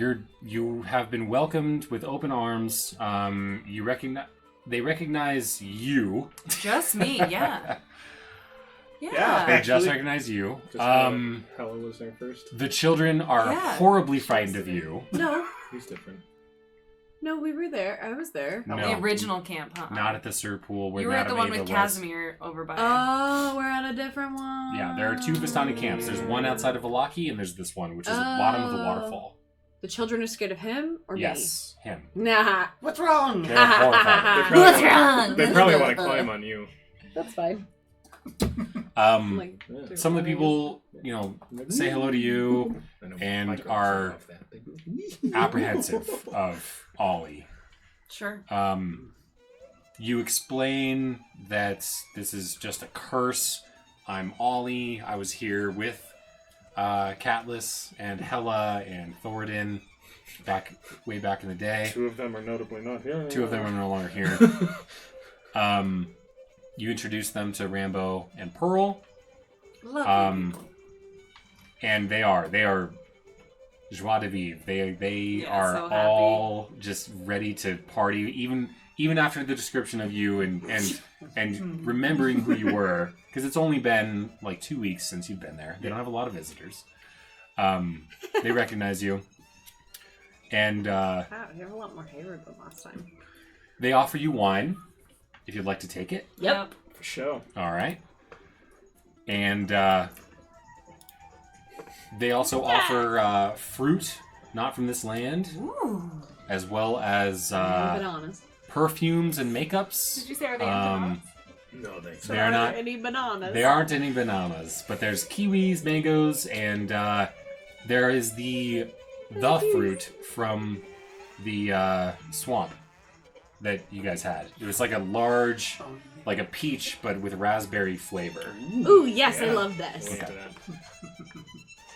You have been welcomed with open arms. They recognize you. Just me, yeah. Yeah. They just Actually- recognize you. Just Hella was there first. The children are Yeah. horribly frightened of you. No, He's different. no, we were there. I was there. No, The original camp, huh? not at the Sir Pool where You were at the one Madame with Ava was. Casimir over by. Oh, we're at a different one. Yeah, there are two Vistani camps. There's one outside of Valaki, and there's this one, which is at the bottom of the waterfall. The children are scared of him or Yes, him. me? Nah. What's wrong? They're horrified. They probably What's wanna- wrong? They probably want to climb on you. That's fine. I'm like, Yeah. Some of the people, say hello to you, I know and my girls are- love that. apprehensive of Ollie. Sure. You explain that this is just a curse. I'm Ollie. I was here with Catlas and Hela and Thoradin way back in the day. Two of them are notably not here. Two of them are no longer here. You introduce them to Rambo and Pearl, Lovely people. and they are joie de vivre. They Yeah, are so happy. all just ready to party, even after the description of you and remembering who you were, because it's only been like 2 weeks since you've been there. They don't have a lot of visitors. They recognize you, and wow, you have a lot more hair than last time. they offer you wine if you'd like to take it. Yep. For sure. All right. And they also offer fruit, not from this land, Ooh. as well as Bananas. perfumes and makeups. Did you say are they Um, No, thanks. They are not. any bananas. There aren't any bananas, but there's kiwis, mangoes, and there is the fruit from the swamp that you guys had. It was like a large, like a peach, but with raspberry flavor. Ooh, yes, I Yeah. love this. Look at Okay. that.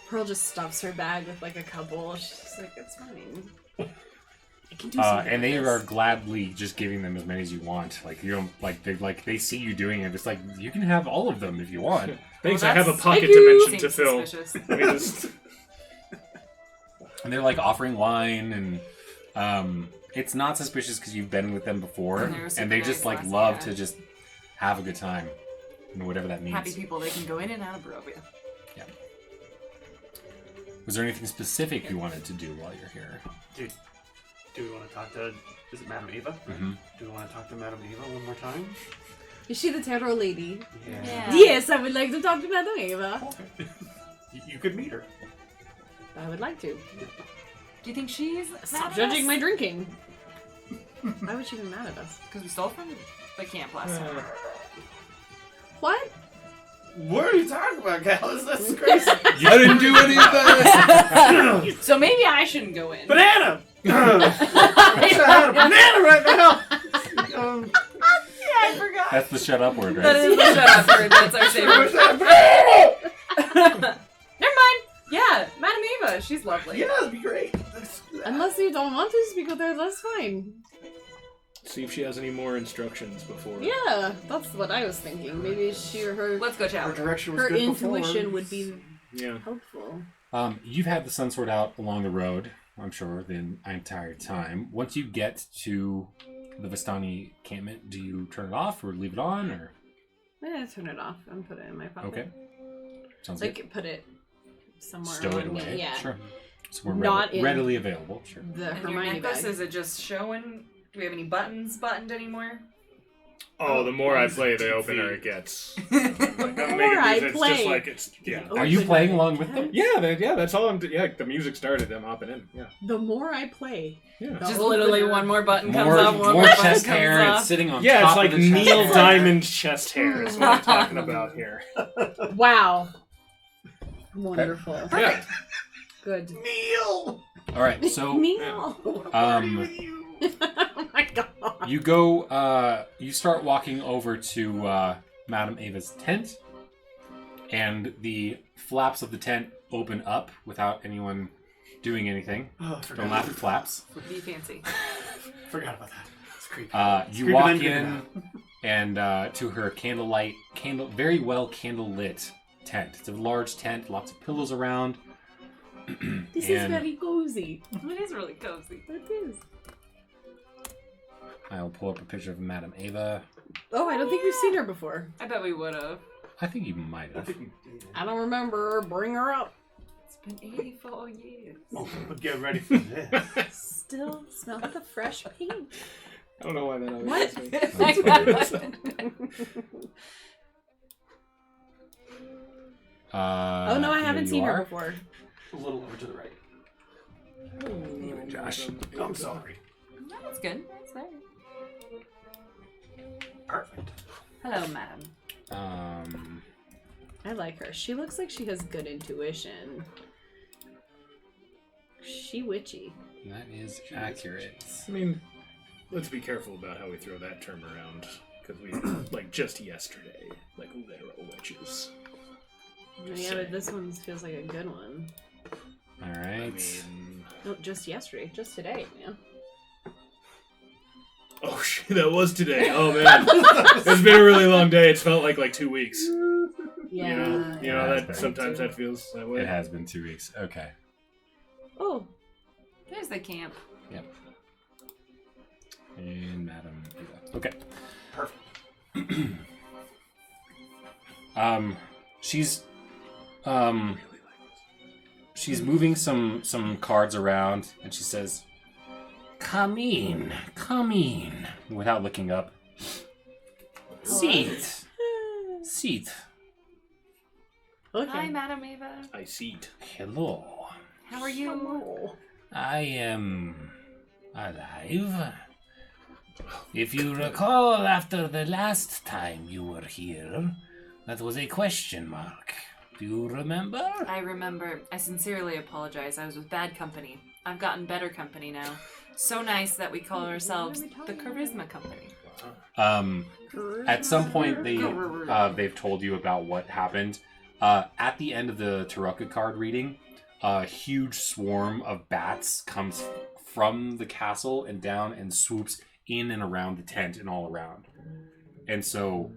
Pearl just stuffs her bag with like a couple. She's like, it's fine. I can do And they with are this. gladly just giving them as many as you want. Like you don't they see you doing it. It's like you can have all of them if you want. Thanks, Well, I have a that's- pocket Thank you. dimension to Seems fill. suspicious. Let me just... And they're like offering wine, and it's not suspicious because you've been with them before, And they were super and they just nice like last love year. to just have a good time, whatever that means. Happy people, they can go in and out of Barovia. Was there anything specific you wanted to do while you're here? Dude, do we want to talk to... Is it Madame Ava? Mhm. Do we want to talk to Madame Ava one more time? Is she the tarot lady? Yeah. Yes, I would like to talk to Madame Eva. You could meet her. I would like to. Do you think she's Stop judging my drinking. Why would she be mad at us? Because we stole from the camp last time. What? What are you talking about, Gallus? That's crazy. I didn't do any of that. So maybe I shouldn't go in. Banana! I wish I had a banana right now! Yeah, I forgot. That's the shut up word, right? That is the shut up word. That's our I safe wish word. I had a banana! Never mind. Yeah, Madame Eva. She's lovely. Yeah, that'd be great. Unless you don't want to speak with her, that's fine. See if she has any more instructions before. Yeah, that's what I was thinking. Maybe she or her Let's go chat. Her direction was her good intuition before. would be Yeah. helpful. You've had the sun sword out along the road, I'm sure, the entire time. Once you get to the Vistani encampment, do you turn it off or leave it on, or? Yeah, turn it off and put it in my pocket. Okay. Sounds Like good. put it somewhere Stow it on me. away. Yeah. Sure. So we're Not in- readily available. Sure. The And your Hermione necklace, bag. is it just showing? Do we have any buttons buttoned anymore? Oh, the more I play, the opener it gets. Like, I'm more making I these, it's play. just like it's yeah. Oh. Are you Open playing my along with them? Yeah, that's all I'm. Yeah, the music started. I'm hopping in. Yeah, The more I play. yeah. The Just opener. literally one more button comes More, up, one more more button chest comes hair. off. It's sitting on Yeah, top it's like of the chest Neil hair. Diamond chest hair is what I'm talking about here. Wow. Wonderful. Yeah. Good. Neil! All right, so Neil. Oh my god. you go. You start walking over to Madame Ava's tent, and the flaps of the tent open up without anyone doing anything. Oh, I forgot. Don't laugh at flaps. Be fancy. Forgot about that. It's creepy. You creepy walk then, creepy in and to her very well candle lit tent. It's a large tent, lots of pillows around. This is And very cozy. It is really cozy. It is. I'll pull up a picture of Madame Ava. Oh, I don't think we've seen her before. I bet we would have. I think you might I have. think we did. I don't remember. Bring her up. It's been 84 years. Oh, but get ready for this. Still smell the fresh paint. I don't know why that. What? That's funny. Oh no, I here haven't you seen her are. before. A little over to the right. Josh. Oh, I'm sorry. No, that's good. That's fair. Perfect. Hello, madam. I like her. She looks like she has good intuition. She witchy. That is accurate. I mean, let's be careful about how we throw that term around because we like just yesterday, like literal witches. Yeah, but this one feels like a good one. All I right. mean, No, just yesterday. Just today, man. oh shit, that was today. Oh man, it's been a really long day. It's felt like 2 weeks. Yeah. You know Yeah, that that's sometimes that feels that way. It has been 2 weeks. Okay. Oh, There's the camp. Yep. And Madame Eva. Okay. Perfect. She's moving some cards around, and she says, come in, without looking up. Seat. okay. Hi, Madam Eva. I see it. Hello. How are you? I am alive. If you recall, after the last time you were here, that was a question mark. Do you remember? I remember. I sincerely apologize. I was with bad company. I've gotten better company now. So nice that we call ourselves the Charisma Company. At some point, they've told you about what happened. At the end of the Taroka card reading, a huge swarm of bats comes from the castle and down and swoops in and around the tent and all around. And so,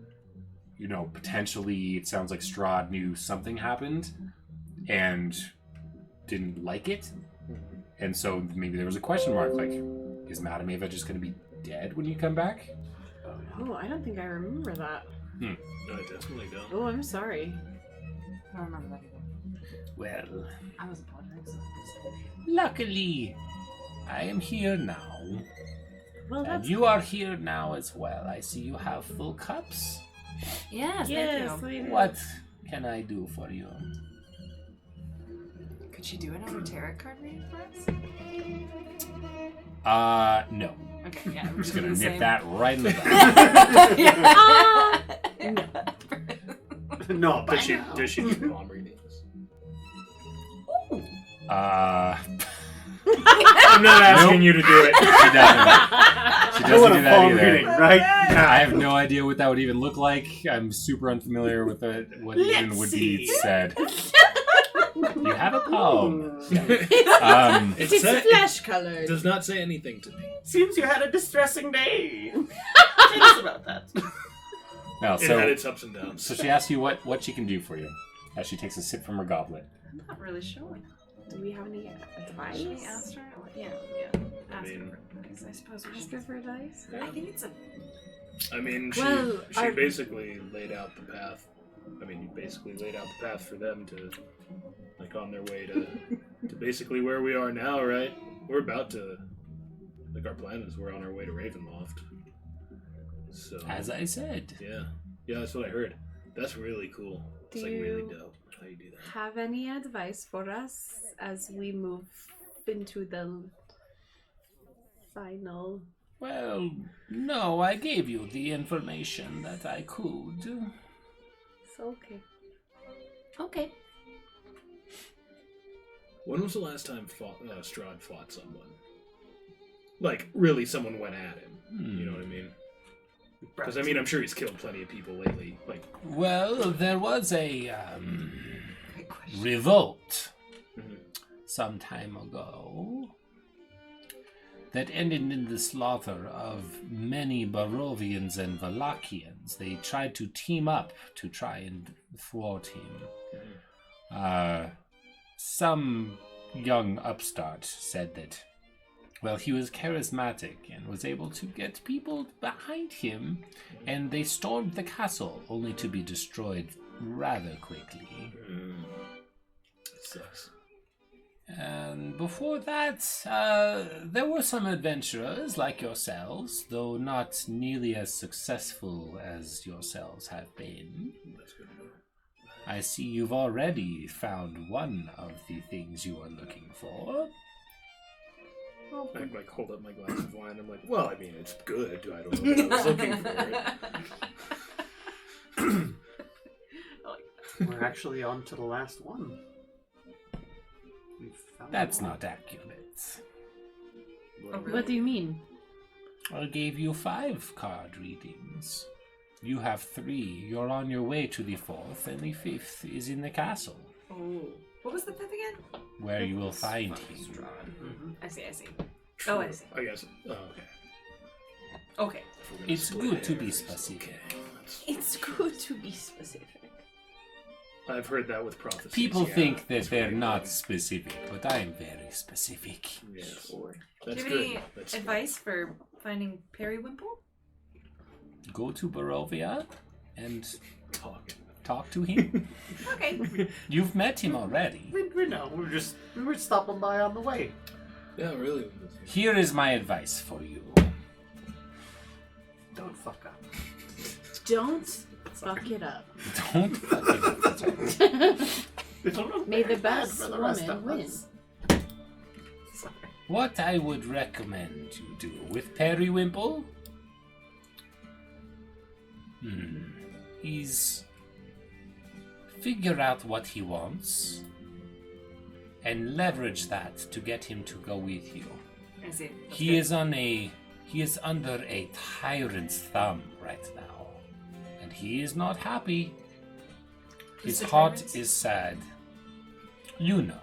you know, potentially it sounds like Strahd knew something happened and didn't like it. And so maybe there was a question mark, like, is Madame Eva just going to be dead when you come back? Oh, I don't think I remember that. No, I definitely don't. Oh, I'm sorry. I don't remember that either. Well, I was apologizing. luckily, I am here now. Well, And that's you are here now as well. I see you have full cups. Yes, yes, thank you. we do. What can I do for you? Could you do another tarot card reading for us? No. Okay, yeah. I'm just gonna the nip same. that right in the back. No, Does she do palm readings? I'm not asking you to do it. She doesn't. She I doesn't want do a that palm either. reading right now. I have no idea what that would even look like. I'm super unfamiliar with what even Let's would be see. said. You have a poem. It's It flesh colored. does not say anything to me. Seems you had a distressing day. Tell us about that. No, It had so its ups and downs. she asks you what she can do for you as she takes a sip from her goblet. I'm not really sure. Do we have any advice? Should we ask her? Yeah. Ask mean- her for advice. I suppose we Ask should. her for advice? I think it's a. I mean, she Well, basically laid out the path. I mean, you basically laid out the path for them to, like, on their way to basically where we are now, right? We're about to, like, our plan is we're on our way to Ravenloft. So, As I said. yeah, that's what I heard. That's really cool. It's Do like really you- dope how you do that. Have any advice for us as we move into the final? Well, no, I gave you the information that I could. It's okay. Okay. When was the last time Strahd fought someone? Like, really, someone went at him. You know what I mean? Because, I mean, I'm sure he's killed plenty of people lately. Like, Well, there was a Great question. revolt Mhm. some time ago that ended in the slaughter of many Barovians and Valachians. They tried to team up to try and thwart him. Some young upstart said that, well, he was charismatic and was able to get people behind him, and they stormed the castle only to be destroyed rather quickly. It sucks. And before that, there were some adventurers like yourselves, though not nearly as successful as yourselves have been. That's good to know. I see you've already found one of the things you are looking for. I like hold up my glass of wine. I'm like, well, I mean, it's good. I don't know if I was looking for it. We're actually on to the last one. We've found That's one. not accurate. What do you mean? I gave you 5 card readings. You have 3. You're on your way to the 4th, and the 5th is in the castle, Oh. What was the fifth again? where you will find him. Mhm. I see. Oh, I see. I guess. Oh, okay. Okay. If we're gonna It's split good to be hairs, specific. okay. That's- It's good to be specific. I've heard that with prophecies. People yeah. think that That's they're really not good. specific, but I am very specific. Yes. Do That's you have good. any That's advice for finding Periwimple? Go to Barovia and talk. talk to him. Okay. You've met him already. We know. We were stopping by on the way. Yeah, really. Here is my advice for you. Don't fuck up. Don't fuck it up. Don't fucking up the time. It'll look May the very bad best for the rest woman of win. us. Sorry. What I would recommend you do with Periwimple is figure out what he wants and leverage that to get him to go with you. I see. That's He good. is under a tyrant's thumb right now, and he is not happy. Who's His the heart tyrant? is sad. You know.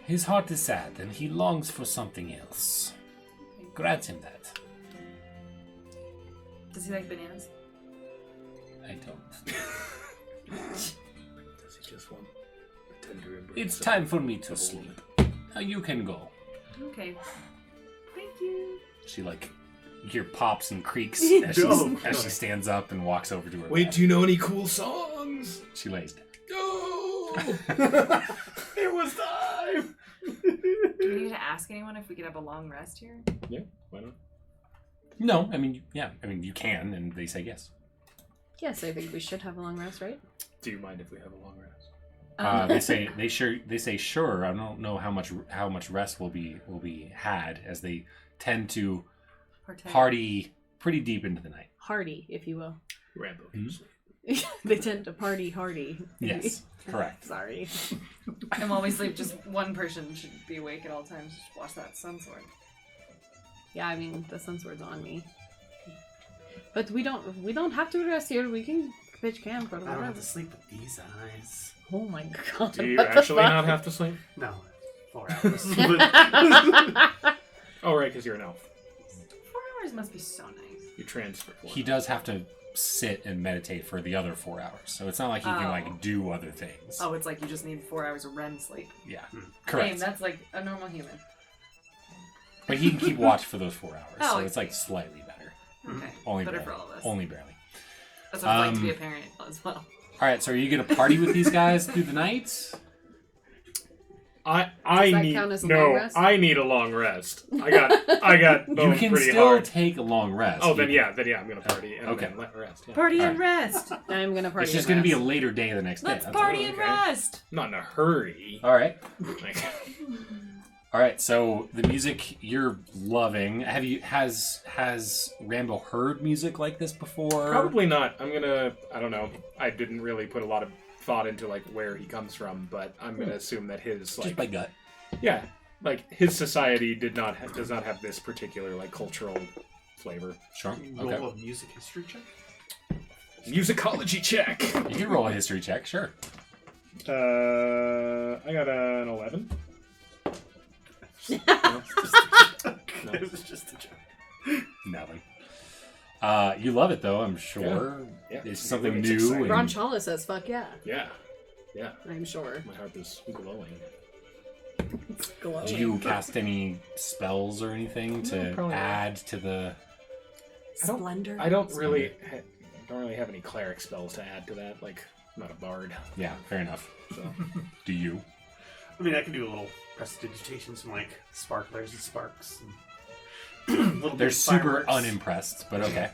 His heart is sad, and he longs for something else. Grant him that. Does he like bananas? I don't. Does he just want a tender embrace? It's of- time for me to of a sleep. woman? Now you can go. Okay. Thank you. She you hear pops and creaks as, No. as she stands up and walks over to her Wait, bed. do you know any cool songs? She lays down. No. It was time. Do we need to ask anyone if we could have a long rest here? Yeah, why not? No, I mean, yeah, I mean, you can, and they say yes. Yes, I think we should have a long rest, right? Do you mind if we have a long rest? They say sure. I don't know how much rest will be had, as they tend to party pretty deep into the night. Hardy, if you will. Rambo. They tend to party hardy. Yes, correct. Sorry. And while we sleep, just one person should be awake at all times. Just watch that sun sword. Yeah, I mean the sun sword's on me. But we don't have to rest here. We can pitch camp or I don't have whatever. to sleep with these eyes. Oh my god. Do you what the actually fuck? not have to sleep? No, 4 hours. Oh, right, because you're an elf. 4 hours must be so nice. You transfer. He does have to sit and meditate for the other 4 hours, so it's not like he can like do other things. Oh, it's like you just need 4 hours of REM sleep. Yeah, Same, correct. that's like a normal human. But he can keep watch for those 4 hours, Oh, so I it's like slightly better. Okay. Only Better barely. for all of us. Only barely. That's what it's like to be a parent as well. All right, so are you gonna party with these guys through the night? I that need count as a long rest? I need a long rest. I got You boned can pretty still hard. take a long rest. Oh, You then can- yeah, I'm gonna party and Okay. then let rest. Yeah. Party and Alright. rest. I'm gonna party. It's just and gonna be a rest. later day the next day. Let's That's party all. and okay. rest. Not in a hurry. All right. Like, All right, so the music you're loving. Has Rambo heard music like this before? probably not. I don't know. I didn't really put a lot of thought into like where he comes from, but I'm gonna assume that his Just like by gut. yeah, like his society does not have this particular like cultural flavor. Sure. Roll Okay. a music history check. Musicology check. You can roll a history check. Sure. I got an 11. It was just a joke. Nothing. You love it though, I'm sure. Yeah. It's something It's new. exciting. and- Ron Chawla says, "Fuck yeah." Yeah, I'm sure. my harp is glowing. It's glowing. Do you cast any spells or anything to probably not. add to the? Splendor. I don't really have any cleric spells to add to that. Like, I'm not a bard. Yeah, fair enough. So Do you? I mean, I can do a little prestidigitation, some like sparklers and sparks. And little They're bit of super fireworks. unimpressed, but okay.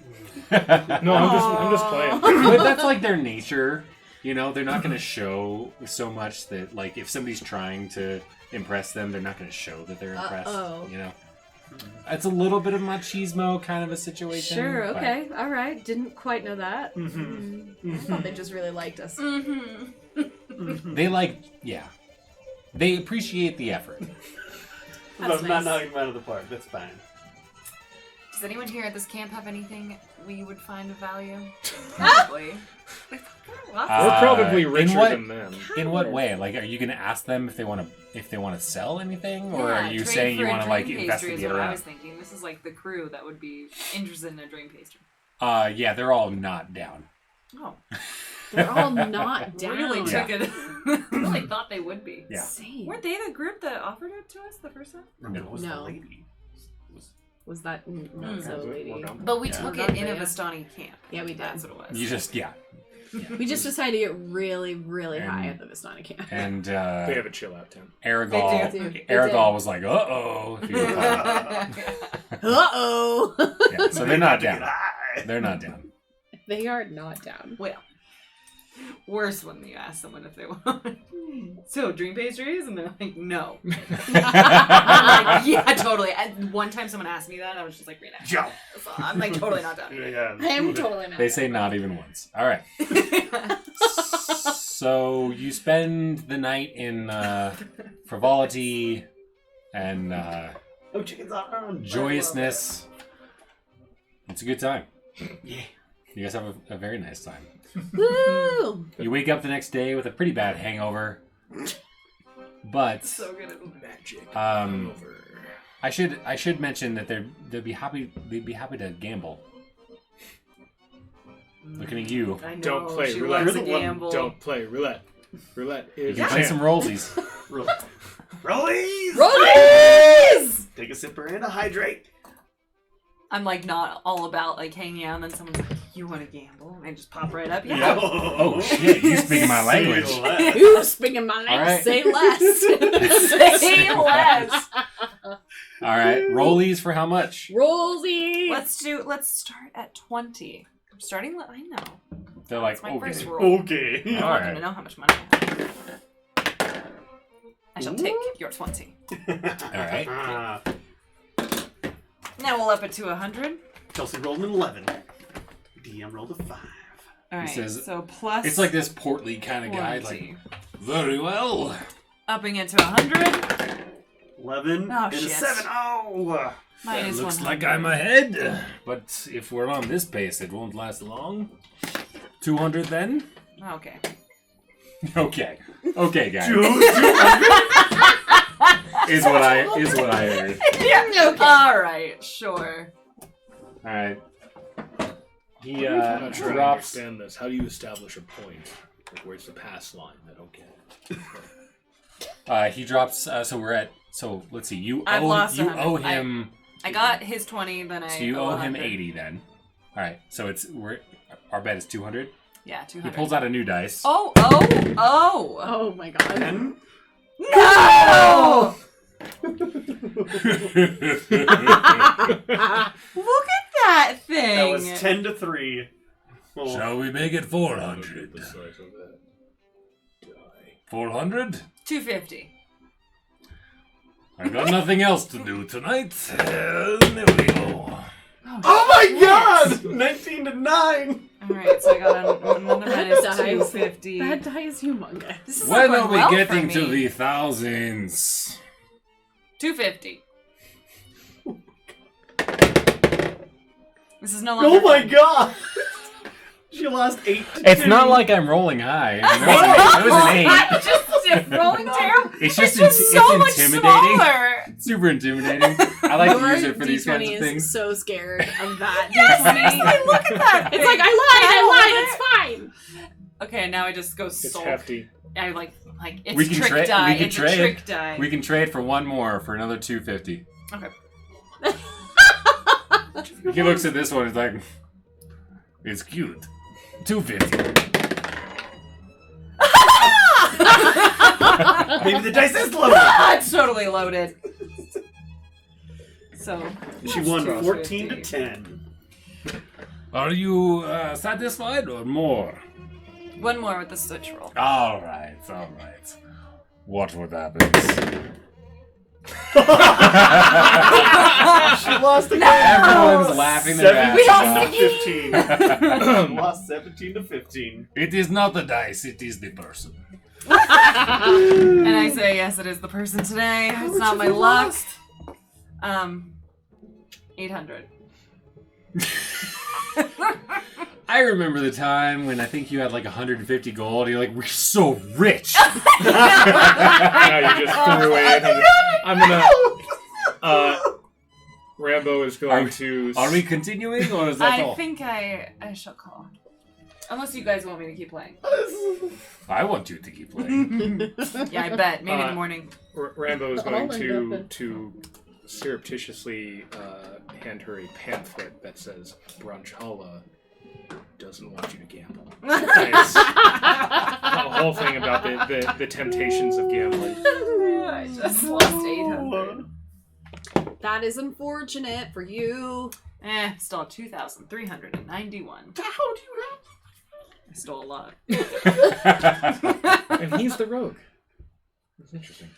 no, I'm just playing. But that's like their nature. You know, they're not going to show so much that, like, if somebody's trying to impress them, they're not going to show that they're impressed. Uh-oh. You know, it's a little bit of machismo kind of a situation. Sure. but- Okay. All right. Didn't quite know that. Mhm. I thought they just really liked us. Mm-hmm. They they appreciate the effort. That's But not nice. knocking them out of the park. That's fine. Does anyone here at this camp have anything we would find of value? Probably. Uh, We're probably in richer what- than them. In what way? Like, are you going to ask them if they want to sell anything, or Yeah, are you trade saying for you a want to like dream pastry investigate is what I around? was thinking. This is like the crew that would be interested in a dream pastry. Yeah, they're all not down. Oh, They're all not down. really Yeah. took it. Really thought they would be. Yeah. Insane. Weren't they the group that offered it to us the first time? No. It was No. the lady. Was that not so, lady? But we Yeah. took We're it not in a there. Vistani camp. Yeah, we did. That's what it was. You just We just decided to get really, really And- high at the Vistani camp. and They have a chill out tent. Aragal. They do. They Aragal do. was like, "Uh-oh." if you recall. Uh-oh! Yeah, so they're not They got to down. get high. They're not down. They are not down. Well, worse when you ask someone if they want. So, dream pastries? And they're like, no. I'm like, yeah, totally. And one time someone asked me that, I was just like, Rena. Joe. So I'm like, totally not done. Yeah. I am totally not They down. say not even once. All right. So you spend the night in frivolity and Oh, chickens on. joyousness. It's a good time. Yeah. You guys have a very nice time. Woo! You wake up the next day with a pretty bad hangover. But So good at Magic. Um, over. I should mention that they'd be happy to gamble. Looking at you. I know, Don't play she roulette. loves a You're the one- gamble. Don't play roulette. Roulette You is can play some rollies. Rollies! Rollies! Take a sipper and a hydrate. I'm like not all about like hanging out and then someone's like, You want to gamble? And I just pop right up. Yeah. Oh shit! You speaking my language. You speaking my language? Alright. Say less. Say less. All right, rollies for how much? Rollsy. Let's start at 20. I'm starting. I know. They're like, It's my okay. first roll. Okay. I'm All not right. going to know how much money I have. I shall take your 20. All right. Now we'll up it to 100. Chelsea rolled an 11. DM rolled a 5. All right. says- So plus. It's like this portly kind of guy. 20. Like, very well. Upping it to 100. 11 Oh, and shit. a 7. Oh! Minus Looks 100. like I'm ahead. But if we're on this pace, it won't last long. 200 then. Okay. Okay. Okay, guys. 200? Is what I heard. Yeah. Okay. All right. Sure. All right. He I'm not sure I drops. understand this. How do you establish a point? Like, where's the pass line? I don't get it. He drops. So we're at. So let's see. You I've owe. lost You 100. owe him. I got his 20, then I. So you owe owe him 100. 80 then. All right. So our bet is 200. Yeah, He 200. pulls out a new dice. Oh! Oh my god. 10? No! Look at that thing. That was 10 to 3. Well, Shall we make it 400? The size of that die. 400? 250. I got nothing else to do tonight. There we go. oh my god! 19 to 9! Alright, so I got another minus Dice. 250. That die is humongous. This is When not are going we well for getting to me. the thousands? 250. This is no longer. Oh my god! She lost 8 to 2. It's not like I'm rolling high. It was an 8. Just rolling terrible. It's It's just just so much intimidating. smaller. Super intimidating. I like to Your use it for these kinds D20 of is things. so scared of that. Seriously, D20. look at that. It's like, I lied, it's fine. Okay, now I just go It's sulk. hefty. I like it's We can trick trade- die. we can It's trade. a trick die. We can trade for one more for another 250. Okay. He looks at this one. He's like, "It's cute." 250. Maybe the dice is loaded! It's totally loaded. So She won 250. 14 to 10. Are you satisfied or more? One more with the switch roll. All right. Watch what happens. She lost again! Everyone's laughing their asses 17 off. to 15. Lost 17 to 15. It is not the dice, it is the person. And I say, yes, it is the person today. It's not my luck. 800. I remember the time when I think you had like 150 gold. You're like, we're so rich. Now you just threw it. I'm gonna. Rambo is going to. Are we continuing or is that I all? think I shall call. Unless you guys want me to keep playing. I want you to keep playing. Yeah, I bet. Maybe in the morning. Rambo is I'll going end up to surreptitiously hand her a pamphlet that says Branchala doesn't want you to gamble. It's the whole thing about the temptations of gambling. I just lost 800. That is unfortunate for you. Still 2,391. How do you have? I stole a lot. And he's the rogue. That's interesting.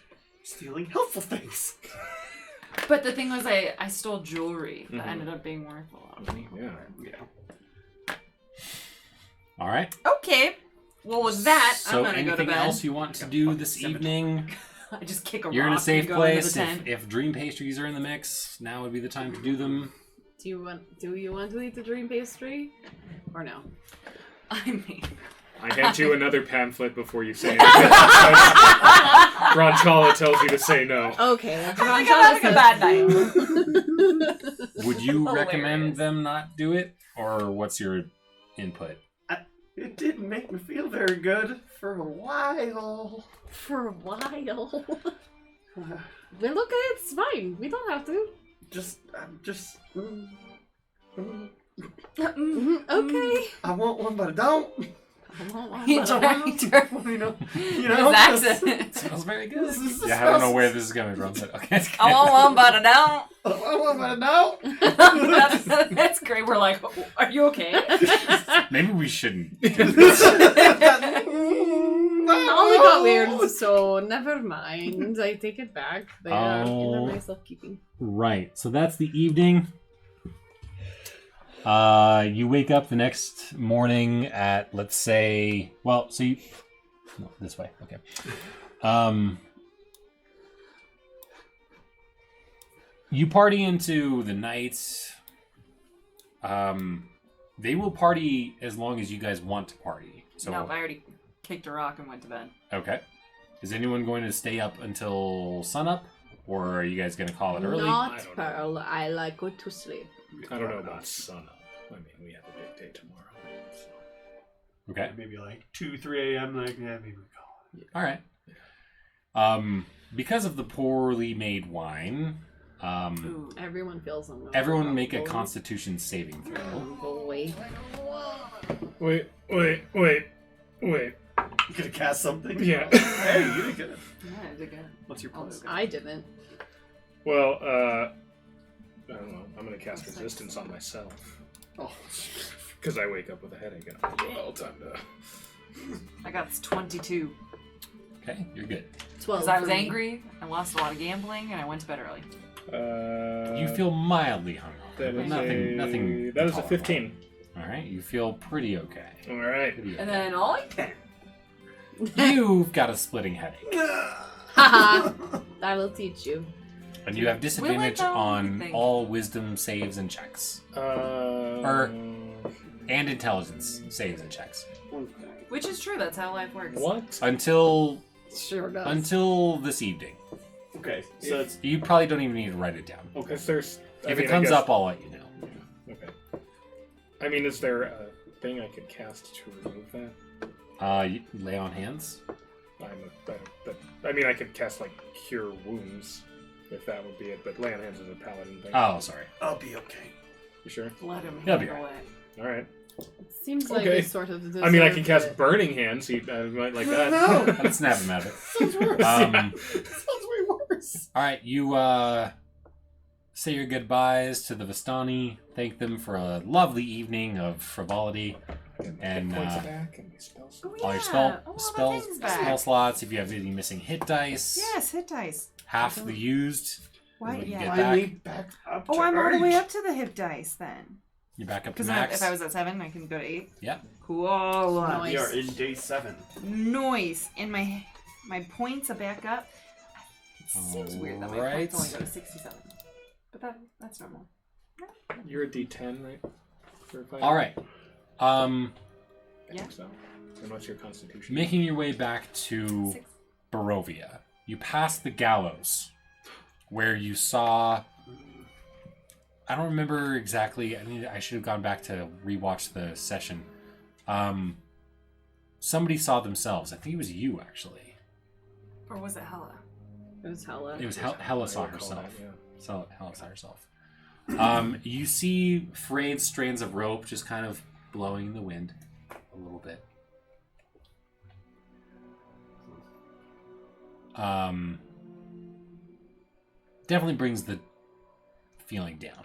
Stealing helpful things. But the thing was, I stole jewelry that ended up being worth a lot of money. Yeah. All right. Okay. Well, with that, So I'm gonna go to anything bed. else you want to do this evening? I just kick a You're in a rock safe and go place. Into the tent. If dream pastries are in the mix, now would be the time to do them. Do you want to eat the dream pastry? Or no? I mean, I hand you another pamphlet before you say anything. Branchala tells you to say no. Okay. I'm having a bad night. Would you Hilarious. recommend them not do it, or what's your input? It didn't make me feel very good for a while. For a while. Well, okay, it's fine. We don't have to. Okay. I want one, but I don't. He But turned- You know, His accent. Smells very good. This is- Yeah, I don't know where this is coming from, but okay. I want one, but I don't. I want one, but I don't. That's great. We're like, are you okay? Maybe we shouldn't. Now we got weird, so never mind. I take it back. They are in my self-keeping. Right. So that's the evening. You wake up the next morning at, let's say, well, so you, no, this way. Okay. You party into the night. They will party as long as you guys want to party. So No, I already kicked a rock and went to bed. okay. Is anyone going to stay up until sunup, or are you guys going to call it early? Not I don't know. Pearl. I like go to sleep. I don't know about sunup. I mean, we have a big day tomorrow. So. Okay. Maybe like 2, 3 a.m. Like, yeah, maybe we call it. All right. Because of the poorly made wine, Ooh. Everyone feels them. everyone make a Constitution saving throw. Boy. Wait. You could have cast something. Yeah. Hey, you did good. Yeah, I did good. What's your plus? I didn't. Well, I don't know. I'm gonna cast resistance on myself Oh, because I wake up with a headache and I'm like, well, time to. I got 22. Okay, you're good. 12. Because I was for me. angry, I lost a lot of gambling, and I went to bed early. You feel mildly hungover, that but is nothing. That is a intolerable. 15. All right, you feel pretty okay. All right. Pretty And okay. then all I 10. You've got a splitting headache, Haha. I will teach you. and you have disadvantage though? on Thank all wisdom saves and checks, and intelligence saves and checks Which is true, that's how life works. what? until Sure does. this evening. okay, so it's You probably don't even need to write it down. Because there's. If it comes up, I'll let you know. Okay. I mean, is there a thing I could cast to remove that? You lay on hands. I mean, I could cast like Cure Wounds, if that would be it. But lay on hands is a paladin thing. Oh, sorry. I'll be okay. You sure? Let him He'll be handle right. it. All right. Seems like Okay. we sort of. I mean, I can deserve cast it. Burning Hands. So I might like that. No. Let's snap him out of it. Sounds worse. Um, Sounds way worse. All right, you say your goodbyes to the Vistani. Thank them for a lovely evening of frivolity. And, points back and we spell some. Oh, All your yeah. spell my things back. spell slots. If you have any missing hit dice, Yes, hit dice. half the used. Why? What you Yeah. get Finally back up. Oh, to I'm all the way Earth. up to the hip dice then. You're back up to Because max. if I was at 7, I can go to 8. Yeah. Cool. Nice. We are in day 7. Noise. And my points are back up. It seems weird that my Alright. points only go to 67. But that's normal. You're a D10, right? For a fighter? All right. I Yeah. think so. And what's your Constitution? Making your way back to 6. Barovia, you pass the gallows, where you saw. I don't remember exactly. I should have gone back to rewatch the session. Somebody saw themselves. I think it was you, actually. Or was it Hella? It was hella. It was Hella saw I recall herself. that, yeah. So Hella saw herself. You see frayed strands of rope just kind of blowing in the wind a little bit. Definitely brings the feeling down.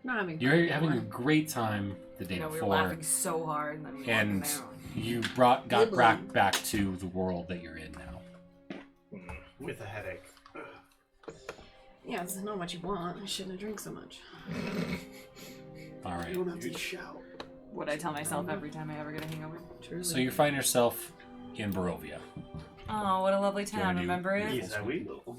Not having. You're fun having a anymore. great time the day You know, we were before, laughing so hard and then we and walked down. you got Giggling. back to the world that you're in now. With a headache. Yeah, it's not what you want. I shouldn't have drank so much. All right. You don't have to shout. What I tell myself every time I ever get a hangover. Truly. So you find yourself in Barovia. Oh, what a lovely Do you town. wanna do- Remember it? Yes, I will.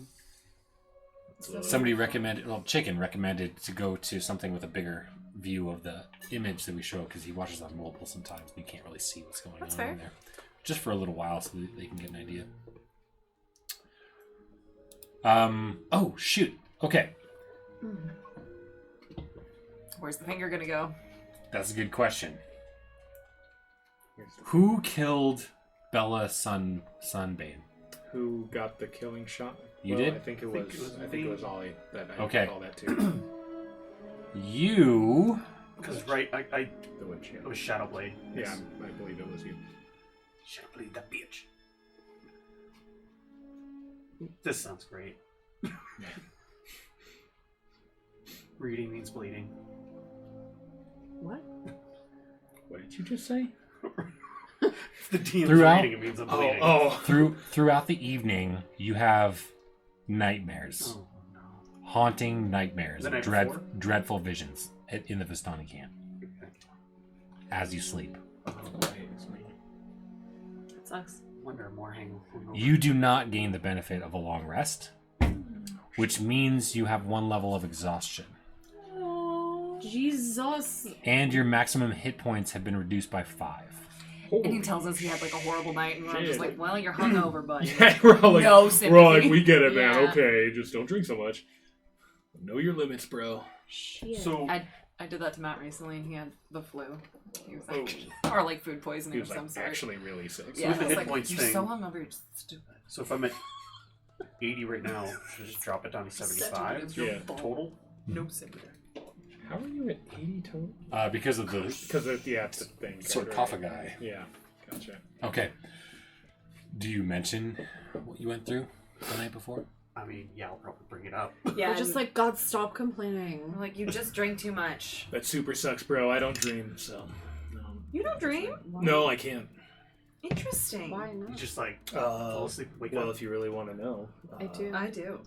Somebody recommended, Chicken recommended to go to something with a bigger view of the image that we show because he watches on mobile sometimes and you can't really see what's going That's on fair. in there. Just for a little while so that they can get an idea. Oh, shoot. Okay. Where's the finger gonna go? That's a good question. Who killed Bella Sunbane? Who got the killing shot? You Well, did? I think it was me. Ollie that I Okay. recall that too. You Because I The witch, yeah. it was Shadowblade. Yeah, I believe it was you. Shadowblade, that bitch. This sounds great. Reading means bleeding. What? What did you just say? If the DM's Throughout- reading, it means I'm bleeding. Throughout the evening, you have nightmares, Oh, no. haunting nightmares, The night before? dreadful visions in the Vistani camp as you sleep. That sucks. Wonder more hangover. You do not gain the benefit of a long rest, which means you have 1 level of exhaustion, Jesus. and your maximum hit points have been reduced by 5. And he tells us he had like a horrible night, and we're just like, well, you're hungover, buddy. Yeah, we're all like, No we're all like, sympathy. we get it, man. Yeah. Okay, just don't drink so much. Know your limits, bro. Shit. So I did that to Matt recently, and he had the flu. He was like, or like food poisoning He of was some like sort. actually really sick. Yeah, with the I was hit like, points you're thing- so hungover, you're just stupid. So if I'm at 80 right now, should I just drop it down to 75 Yeah. total? No sympathy. How are you at 80 total? Because of the Because of the thing. sarcophagi. Yeah, gotcha. Okay. Do you mention what you went through the night before? I mean, yeah, I'll probably bring it up. Yeah, We're just like, God, stop complaining. I'm like, you just drank too much. That super sucks, bro. I don't dream, so. You don't dream? No, I can't. Interesting. Why You not? just like fall asleep, wake Well, up. if you really want to know. I do. I do.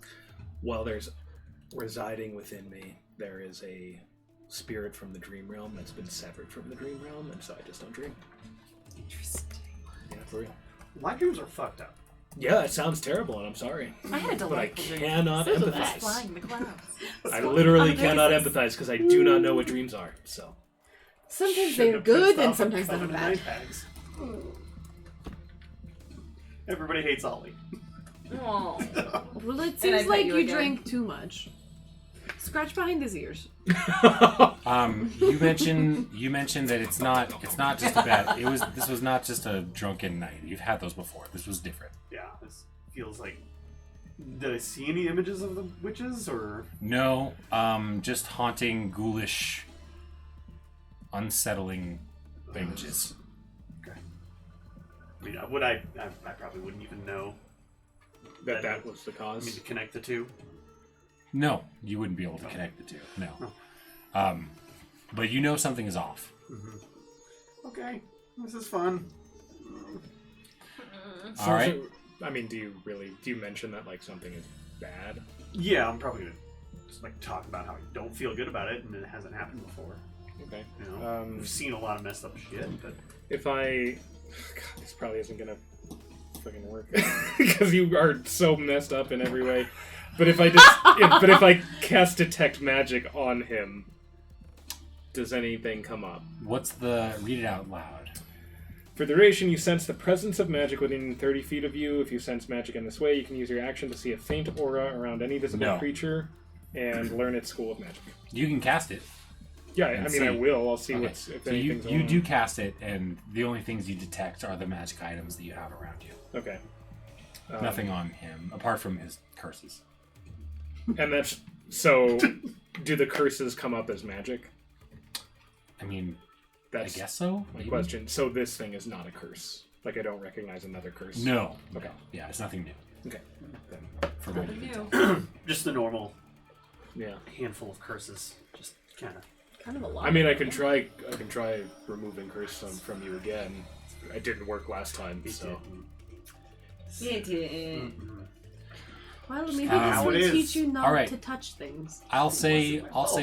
Well, there's residing within me, there is a spirit from the dream realm that's been severed from the dream realm, and so I just don't dream. Interesting. Yeah, for real. My dreams are fucked up. Yeah, it sounds terrible, and I'm sorry. I had a But I delightful dream. cannot So did I. empathize. Flying in the clouds. I literally Amazing. cannot empathize because I do not know what dreams are. So Sometimes Shouldn't they're have good pissed and off sometimes they're Covenant bad. night bags. Everybody hates Ollie. Oh. Well, it I seems bet like you you again. drank too much. Scratch behind his ears. You mentioned that it's not just a bad. This was not just a drunken night. You've had those before. This was different. Yeah, this feels like. Did I see any images of the witches, or No, just haunting, ghoulish, unsettling images. okay? I mean, would I probably wouldn't even know. that was the I mean, cause. to connect the two. No, you wouldn't be able to connect the two. No. Oh. But you know something is off. Okay, this is fun. All right. I mean, do you mention that like something is bad? Yeah, I'm probably gonna just like talk about how I don't feel good about it, and it hasn't happened before. Okay. You know, we've seen a lot of messed up shit, but If I, God, this probably isn't gonna fucking work because you are so messed up in every way. But if I cast detect magic on him, does anything come up? Read it out loud. For the duration, you sense the presence of magic within 30 feet of you. If you sense magic in this way, you can use your action to see a faint aura around any visible No. creature and learn its school of magic. You can cast it. Yeah, And I see. mean, I will. I'll see Okay. if So anything's you on. do cast it, and the only things you detect are the magic items that you have around you. Okay. Nothing on him apart from his curses. And that's so. Do the curses come up as magic? I mean, That's I guess so. my maybe? question. So this thing is not a curse. Like I don't recognize another curse. No. Okay. Yeah, it's nothing new. Okay. Then, For what you Nothing can new. tell. just the normal yeah. handful of curses. Just kind of. Kind of a lot. I mean, I can try removing curse from you again. It didn't work last time, so. Yeah, it did. Well, maybe How this it will is. teach you not Alright. to touch things. I'll say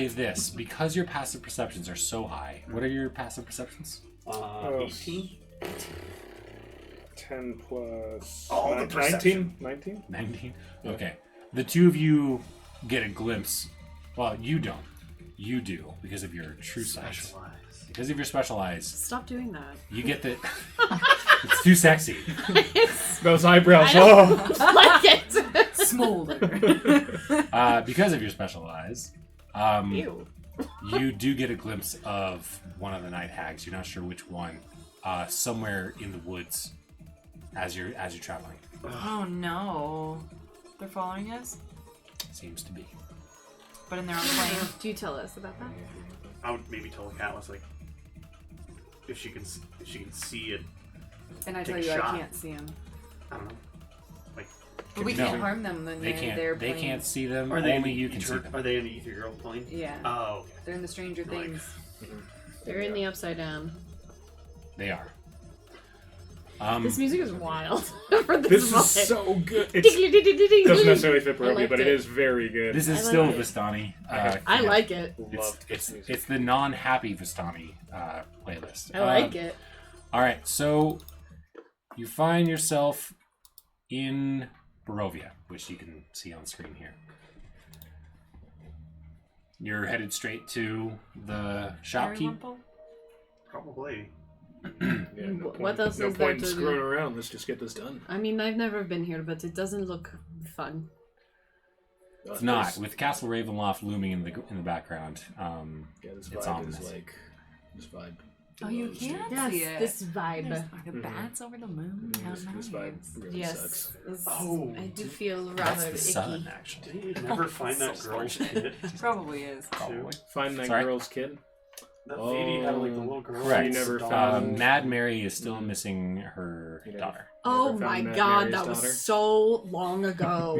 this because your passive perceptions are so high. What are your passive perceptions? 18. 10 plus Oh, the 19? perception. 19? 19. Okay. The two of you get a glimpse. Well, you don't. You do because of your true sight. Specialized. Because of your special eyes, Stop doing that. you get the. It's too sexy. Those eyebrows. I Oh! like it. Smolder. Because of your special eyes, Ew. you do get a glimpse of one of the night hags. You're not sure which one. Somewhere in the woods, as you're traveling. Oh no. They're following us? Seems to be. but in their own plane. Do you tell us about that? I would maybe tell the Catalyst, like, if she can see it. And I Take tell a you, I shot. can't see them. I don't know. Like, But we No. can't harm them when They they're can't. their They plane. can't see them. are they Only in the you can see ether, them. Are they in the ether girl plane? Yeah. Oh, okay. They're in the Stranger Like- Things. They're in the upside down. They are. This music is wild for this This moment. is so good. It It doesn't necessarily fit I Barovia, liked but it it. is very good. This is I still like it. Vistani. I like it. Loved this music. It's the non-happy Vistani playlist. I like it. All right, so you find yourself in Barovia, which you can see on screen here. You're headed straight to the shopkeep. Periwinkle? Probably. Yeah, What else no is there point in to do? screwing around. Let's just get this done. I mean, I've never been here, but it doesn't look fun. It's not with Castle Ravenloft looming in the background. Yeah, this It's vibe ominous. is like this vibe. Oh, you blows, can't Yes, see it. this vibe. Are the bats over the moon? dude. How This vibe nice. really Yes. sucks. Oh, I do feel That's rather the sun, icky. actually. Did you never find that So girl's fortunate. kid? Probably is. Probably. Find that Sorry? girl's kid. That lady had like the little girl. Correct. You never Dog. found- Mad Mary is still missing her You never- daughter. Oh Never my found Mad god, Mary's that daughter? was so long ago.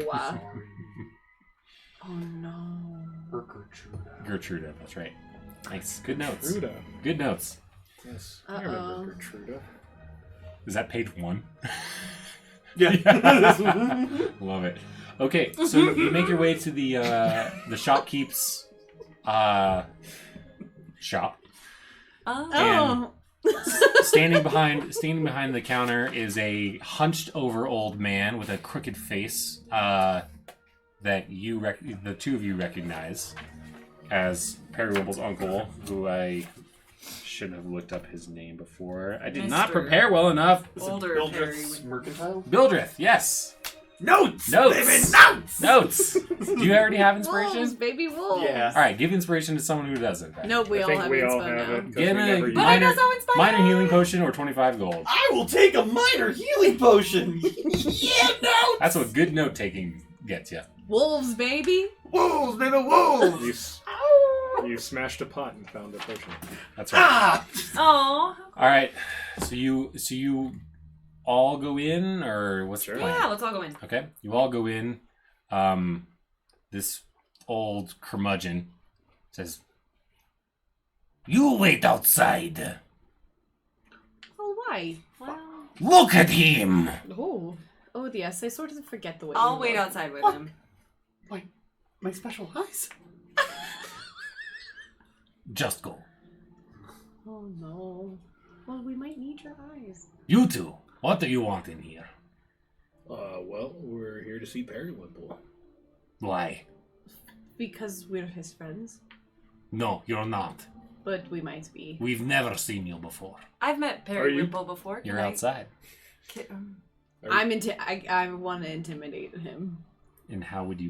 Oh no. Or Gertrude. Gertruda, that's right. Nice. Good notes. Gertruda. Good notes. Yes, I Uh-oh. remember Gertruda. Is that page 1? Yeah. Love it. Okay, so you make your way to the shopkeep's shop. Oh. Standing behind the counter is a hunched over old man with a crooked face that the two of you recognize as Periwinkle's uncle, who I should have looked up his name before. I did not Mr. prepare well enough. Older Bildred's Perry. Mercantile? Bildreth, yes. Notes! Notes! Baby, notes! Notes. Do you already have inspiration? Wolves, baby wolves. Yeah. All right, give inspiration to someone who doesn't. then. No, we I all think have we all inspo have now. it. 'cause Get we a never use But I minor, know so inspired. minor healing potion or 25 gold. I will take a minor healing potion! Yeah, notes! That's what good note taking gets you. Wolves, baby. Wolves, baby, wolves! You smashed a pot and found a potion. That's right. Ah! Oh. All right. So you all go in, or what's Sure. the plan? Yeah, let's all go in. Okay. You all go in. This old curmudgeon says, "You wait outside. Oh, why? Well, Look at him." Oh. Oh, yes. I sort of forget the way. I'll you wait look. outside with him. My special eyes. Just go. Oh no. Well, we might need your eyes. You two. What do you want in here? Well, we're here to see Periwinkle. Why? Because we're his friends. No, you're not. But we might be. We've never seen you before. I've met Periwinkle before. You're Can I- outside. I want to intimidate him. And how might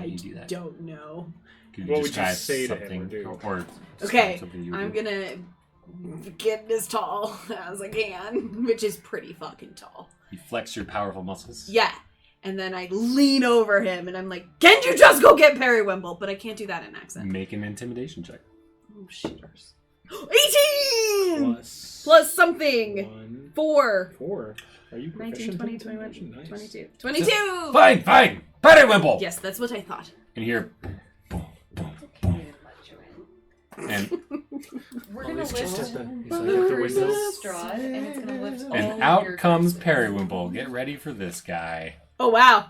you do that? Don't know. Could What would you describe say to him something, or do? or Okay, something you would I'm do? gonna get as tall as I can, which is pretty fucking tall. You flex your powerful muscles. Yeah. And then I lean over him and I'm like, "Can you just go get Periwinkle?" But I can't do that in accent. Make an intimidation check. Oh, shitters. 18! Plus Plus something. 1, 4. 4. Are you 19, proficient 20, in 21, intimidation? Nice. 22. 22! Fine. Periwinkle! Yes, that's what I thought. And you hear boom, boom, boom. And We're Oh, gonna he's just lift at the, he's the like at the first window. Strahd, and it's gonna lift all and your out comes charisma. Periwinkle. Get ready for this guy. Oh, wow.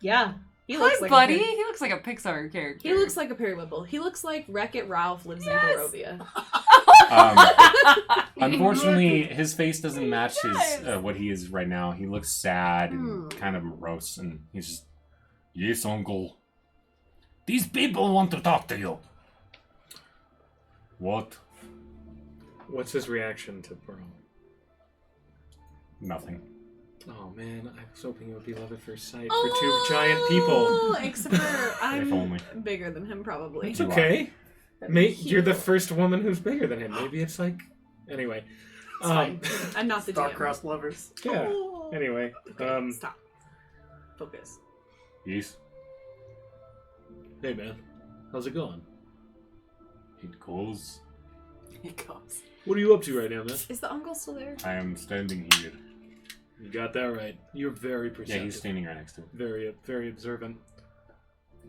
Yeah. He looks Hi, like buddy. A He looks like a Pixar character. he looks like a Periwinkle. He looks like Wreck-It Ralph lives Yes. in Barovia. Unfortunately, his face doesn't match his does. what he is right now. He looks sad and kind of morose, and he's just, "Yes, uncle. These people want to talk to you." What? What's his reaction to Pearl? Nothing. Oh man, I was hoping it would be love at first sight for two giant people. Oh, except for If only. I'm bigger than him, probably. It's You are. okay. You're the first woman who's bigger than him. Maybe it's like... Anyway. I'm not the DM. Star-crossed lovers. Yeah. Oh. Anyway. Okay, stop. Focus. Yes. Hey man. How's it going? It goes. It goes. What are you up to right now, man? Is the uncle still there? I am standing here. You got that right. You're very perceptive. Yeah, he's standing right next to him. Very, very observant.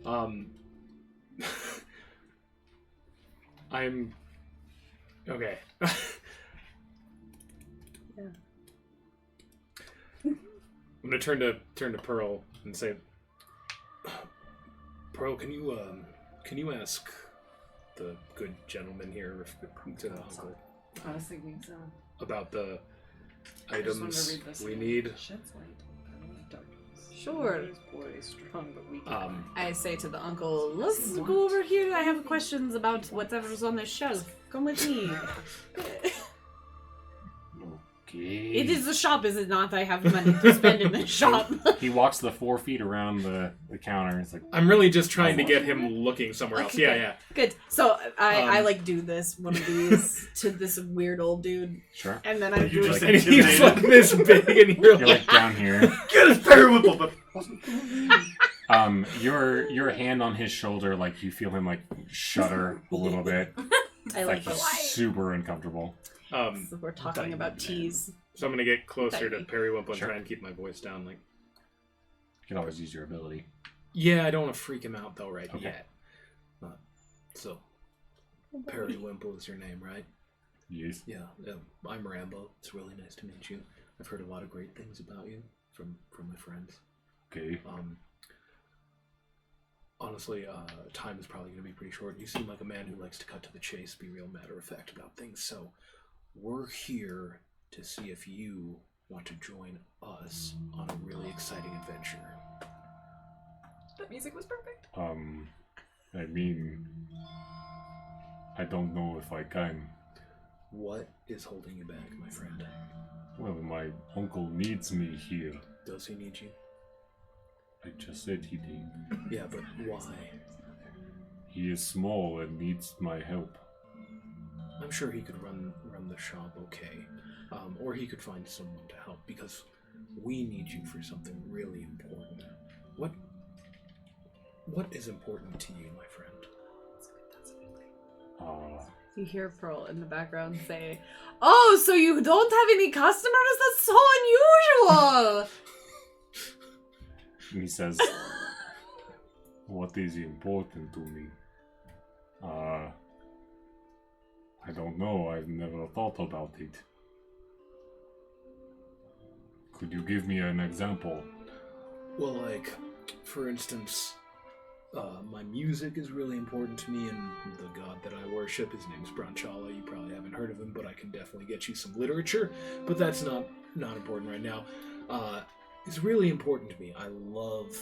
I'm okay. Yeah. I'm gonna turn to Pearl and say, Pearl, can you ask the good gentleman here to the uncle I was thinking so. about the I just wanted to items read this we again. need? Sheds light. I love darkness. Sure. This boy is strong but weak. I say to the uncle, let's go over here. I have questions about whatever's on this shelf. Come with me. Okay. It is the shop, is it not? I have money to spend in the shop. He walks the 4 feet around the counter. It's like, I'm really just trying to get him looking somewhere else. Okay, Yeah, good. yeah. Good. So I like do this, one of these, to this weird old dude. sure. And then I You do just it. And he's like this big, and you're You're like, like down here. Get his Periwinkle, but Your hand on his shoulder, like you feel him like shudder a little bit. I Like like the he's light. super uncomfortable. So we're talking about teas. So I'm gonna get closer to Tiny. Periwinkle and Sure. try and keep my voice down. Like, You can always use your ability. yeah, I don't want to freak him out though right Okay. yet. So, Periwinkle is your name, right? Yes. Yeah, I'm Rambo. It's really nice to meet you. I've heard a lot of great things about you from my friends. Okay. Honestly, time is probably going to be pretty short. You seem like a man who likes to cut to the chase, be real matter of fact about things. So, we're here to see if you want to join us on a really exciting adventure. That music was perfect. I mean, I don't know if I can. What is holding you back, my friend? Well, my uncle needs me here. Does he need you? I just said he did. Yeah, but why? He is small and needs my help. I'm sure he could run the shop okay. Or he could find someone to help, because we need you for something really important. What is important to you, my friend? You hear Pearl in the background say, "Oh, so you don't have any customers? That's so unusual!" And he says, what is important to me? I don't know. I've never thought about it. Could you give me an example? Well, like, for instance, my music is really important to me, and the god that I worship, his name's Branchala. You probably haven't heard of him, but I can definitely get you some literature. But that's not important right now. It's really important to me. I love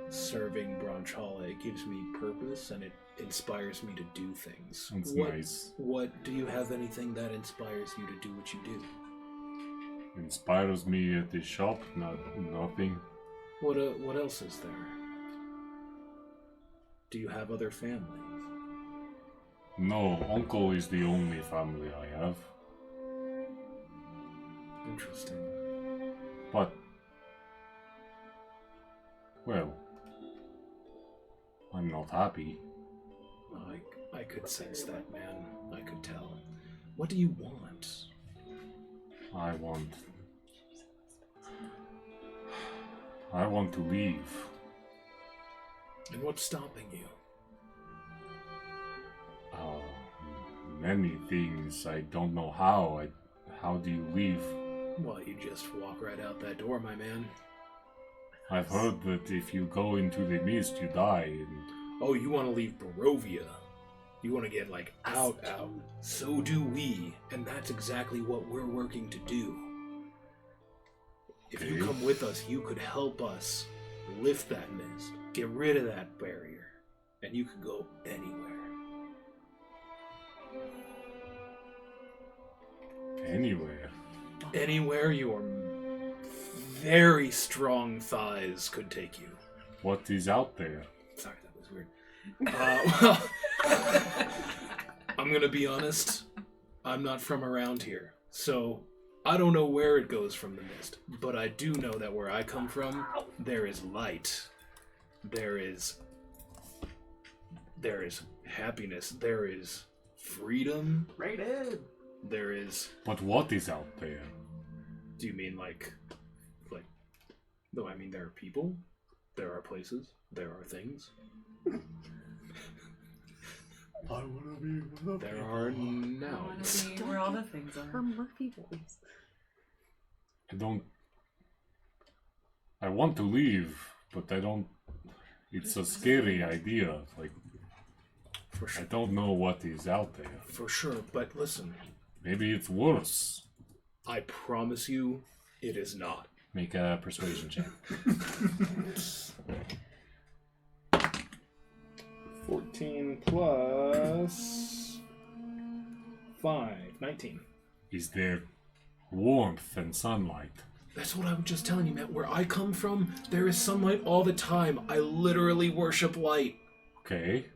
serving Branchala. It gives me purpose, and it inspires me to do things. That's nice. What do you have anything that inspires you to do what you do? Inspires me at the shop? Nothing. What else is there? Do you have other family? No, uncle is the only family I have. Interesting. But, well, I'm not happy. I could sense that, man. I could tell. What do you want? I want to leave. And what's stopping you? Many things. I don't know how. How do you leave? Well, you just walk right out that door, my man. I've heard that if you go into the mist, you die. Oh, you want to leave Barovia? You want to get, like, out. So do we. And that's exactly what we're working to do. If you come with us, you could help us lift that mist, get rid of that barrier, and you could go anywhere. Anywhere. Anywhere your very strong thighs could take you. What is out there? Sorry, that was weird. Well, I'm gonna be honest. I'm not from around here, so I don't know where it goes from the mist. But I do know that where I come from, there is light. There is there is happiness, there is freedom, Rated. there is... But what is out there? Do you mean like... No, I mean there are people, there are places, there are things. I wanna be with the There are nouns. I wanna be where all the things are. Her Murphy voice. I want to leave, but I don't... It's a scary idea. Like, For I sure. don't know what is out there. For sure, but listen, Maybe it's worse. I promise you, it is not. Make a persuasion check. 14 plus 5, 19. Is there warmth and sunlight? That's what I was just telling you, Matt. Where I come from, there is sunlight all the time. I literally worship light. Okay.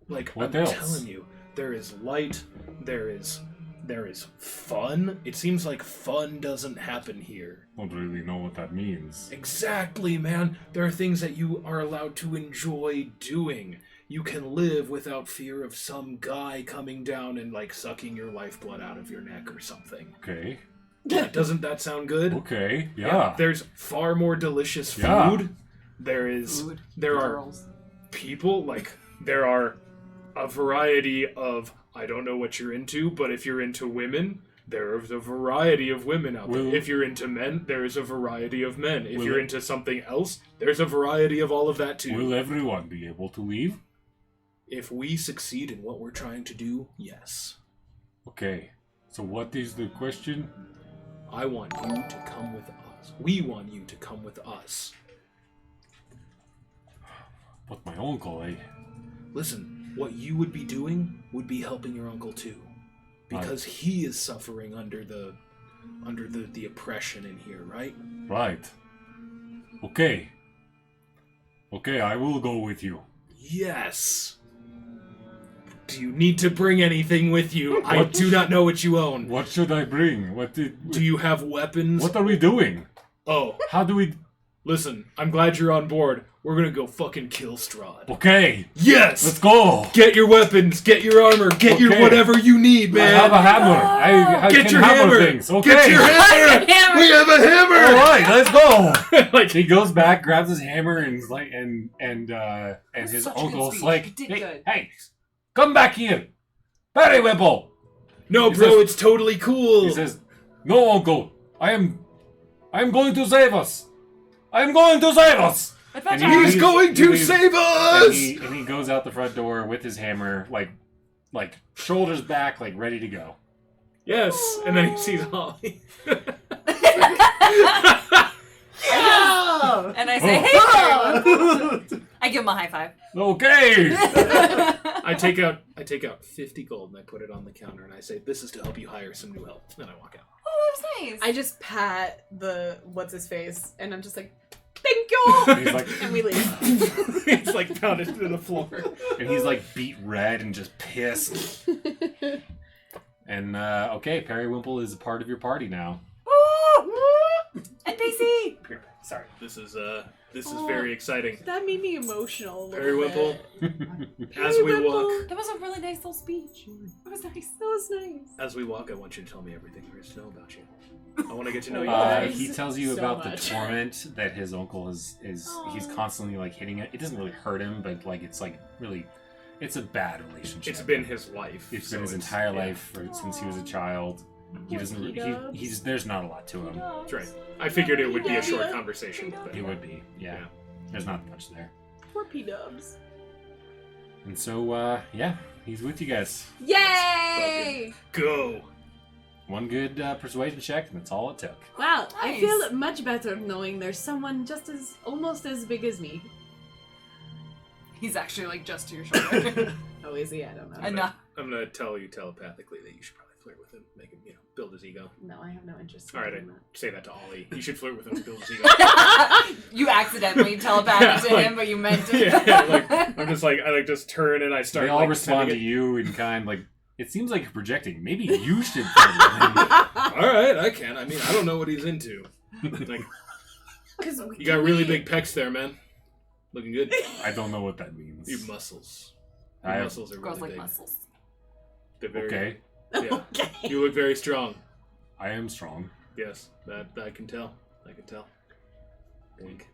Like, What I'm else? telling you, there is light, there is fun. It seems like fun doesn't happen here. Don't really know what that means. Exactly, man. There are things that you are allowed to enjoy doing. You can live without fear of some guy coming down and, like, sucking your lifeblood out of your neck or something. Okay. Doesn't that sound good? Okay. Yeah. There's far more delicious food. Yeah. There are people, like, there are a variety of, I don't know what you're into, but if you're into women, there is a variety of women out there. If you're into men, there is a variety of men. If you're into something else, there's a variety of all of that too. Will everyone be able to leave? If we succeed in what we're trying to do, yes. Okay. So what is the question? I want you to come with us. We want you to come with us. But my uncle, eh? Listen, what you would be doing would be helping your uncle too. Because he is suffering under the oppression in here, right? Right. Okay. Okay, I will go with you. Yes. Do you need to bring anything with you? I do not know what you own. What should I bring? Do you have weapons? What are we doing? Oh, How do we... listen, I'm glad you're on board. We're gonna go fucking kill Strahd. Okay. Yes! Let's go. Get your weapons, get your armor, get your Okay. whatever you need, man! I have a hammer. I Get can your hammer hammer! things. Okay. Get your hammer! Hammer! We have a hammer! All right, let's go. Like, He goes back, grabs his hammer, and is like, and his such a good uncle's speech. like, You did hey, good. hey, come back here, Barrywimple. no, He bro, says- it's totally cool. He says, "No, uncle, I am going to save us. I am going to save us." Adventure! And He's going to save us! And he goes out the front door with his hammer, like shoulders back, like ready to go. Yes, and then he sees Holly. And I say, hey, everyone. I give him a high five. Okay. I take out 50 gold and I put it on the counter and I say, "This is to help you hire some new help." Then I walk out. Oh, that was nice. I just pat the what's his face, and I'm just like, "Thank you," He's like, and we leave. It's like pounded to the floor. and he's like beat red and just pissed. And okay, Periwimple is a part of your party now. Woo! NPC! Sorry, this is very exciting. That made me emotional. Periwimple, as we walk, That was a really nice little speech. It was nice. That was nice. as we walk, I want you to tell me everything there is to know about you. I want to get to know you. Nice. He tells you So about much. the torment that his uncle is he's constantly like hitting it. It doesn't really hurt him, but like it's like really, it's a bad relationship. It's been his life. It's so been his entire life since he was a child. He doesn't. He's there's not a lot to him. That's right. I figured it would be a short conversation, but He would be. Yeah. There's not much there. Poor P-dubs. And so yeah, he's with you guys. Yay! go. One good persuasion check, and that's all it took. Wow, I Nice. feel much better knowing there's someone almost as big as me. He's actually like just to your shoulder. Oh, is he? I don't know. Enough. I'm gonna tell you telepathically that you should probably flirt with him, make him, build his ego. No, I have no interest in All right, doing I say that to Ollie. You should flirt with him, build his ego. You accidentally telepathed to like- him, but you meant to. Yeah, like I'm just like I just turn and I start. They all like, respond to sending you in kind like, it seems like you're projecting. Maybe you should flirt with him. it. All right, I can. I mean, I don't know what he's into. Like, you got really big pecs there, man. Looking good. I don't know what that means. Your muscles. Your I have- muscles are Girls really like big. muscles. They're very, Okay, Yeah. Okay. You look very strong. I am strong. Yes, that I can tell. I can tell. Wink.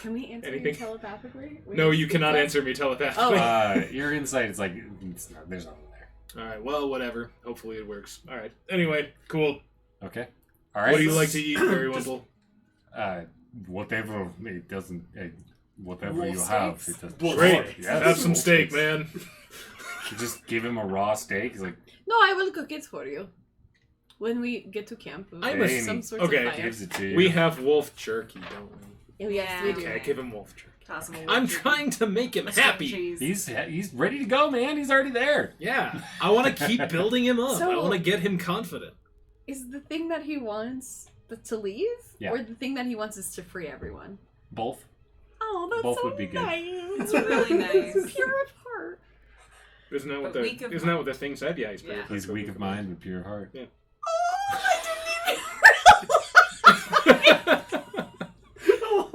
Can we answer Anything? you telepathically? No, you cannot answer me telepathically. Oh. Your insight is like there's nothing there. All right. Well, whatever. Hopefully it works. All right. Anyway, cool. Okay. All right. What do you like to eat, Periwimple? Whatever it doesn't. Whatever Wolf you have, steaks? it doesn't. Great. Yes, Have some wolf steak, steaks. man. You just give him a raw steak. He's like, No, I will cook it for you. When we get to camp, we'll I'm have a- some sort okay, of fire. gives it to you. We have wolf jerky, don't we? Oh, yes, we do. Okay, give him wolf jerky. Toss him a I'm little trying to make him cheese. happy. Cheese. He's ready to go, man. He's already there. Yeah, I want to keep building him up. So- I want to get him confident. Is the thing that he wants to leave? Yeah. Or the thing that he wants is to free everyone? Both. Oh, that's Both so would be good. nice. It's really nice. Pure of heart. Isn't that what But weak of isn't that what the thing said? Yeah, he's Yeah. He's weak of mind but pure of heart. Yeah.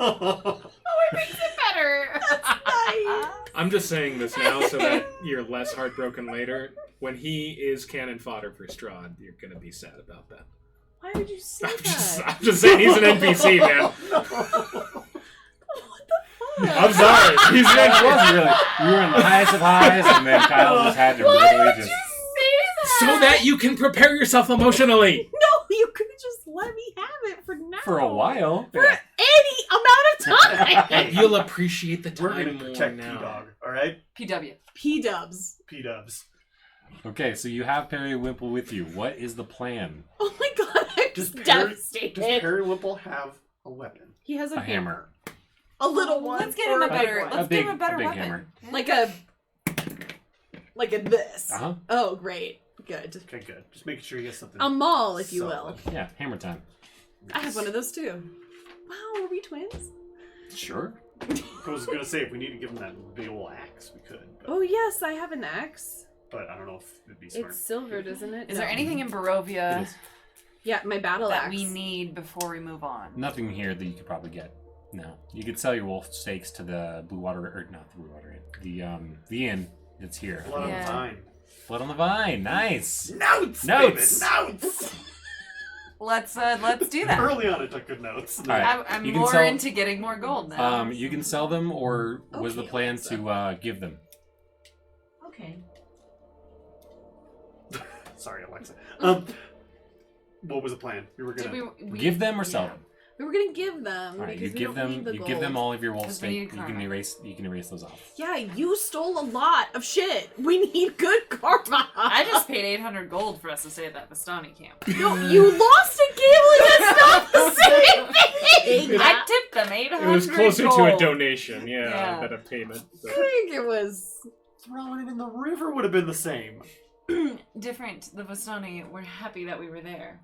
Oh, it makes it better. That's nice. I'm just saying this now so that you're less heartbroken later. When he is cannon fodder for Strahd, you're gonna be sad about that. Why would you say that? I'm just saying he's an NPC, man. What the fuck? I'm sorry. He's an It NPC. wasn't really. You were in the highest of highs, and then Kyle just had to Why really would just. you say that? So that you can prepare yourself emotionally. No, you could have just let me have it for now. For a while. For any amount of time. You'll appreciate the We're time gonna more protect now. P-Dog, alright? PW. P-dubs. P-Dubs. Okay, so you have Periwimple with you. What is the plan? Oh my god, I'm Does just Perry- devastated. Does Periwimple have a weapon? He has A hammer. A little one. Let's get him or a big better. one? Let's big- give him a better a big weapon. hammer. Like a this. Uh-huh. Oh, great. Good. Okay, good. Just making sure you get something. A maul, if you will. solid. Yeah, hammer time. I have one of those too. Wow, are we twins? Sure. I was gonna say if we need to give him that big old axe, we could. But, Oh yes, I have an axe. but I don't know if it'd be smart. It's silvered, isn't it? Is No. there anything in It Barovia is. Yeah, my battle that axe. we need before we move on? Nothing here that you could probably get. No. You could sell your wolf steaks to the Blue Water, or not the Blue Water Inn, the inn that's here. Blood on Yeah. the vine. Blood on the Vine. Nice. Notes! Notes! Baby, notes! Let's do that. Early on, I took good notes. All right. I'm You can more sell- into getting more gold now. You can sell them, or was the Okay, plan Alexa. to give them? Okay. Sorry, Alexa. What was the plan? We were Did gonna. we Give them or sell yeah. them? We were gonna give them All right, because you we give don't them. need the You gold. give them all of your wolf Because we steak. need You can karma. erase. You can erase those off. Yeah, you stole a lot of shit. We need good karma. I just paid 800 gold for us to stay at that Vistani camp. No, you lost a gambling. That's not the same thing. I tipped them 800 It was closer gold. to a donation, yeah, Yeah. than a payment. I think it was. Throwing it in the river would have been the same. Different. The Vistani were happy that we were there.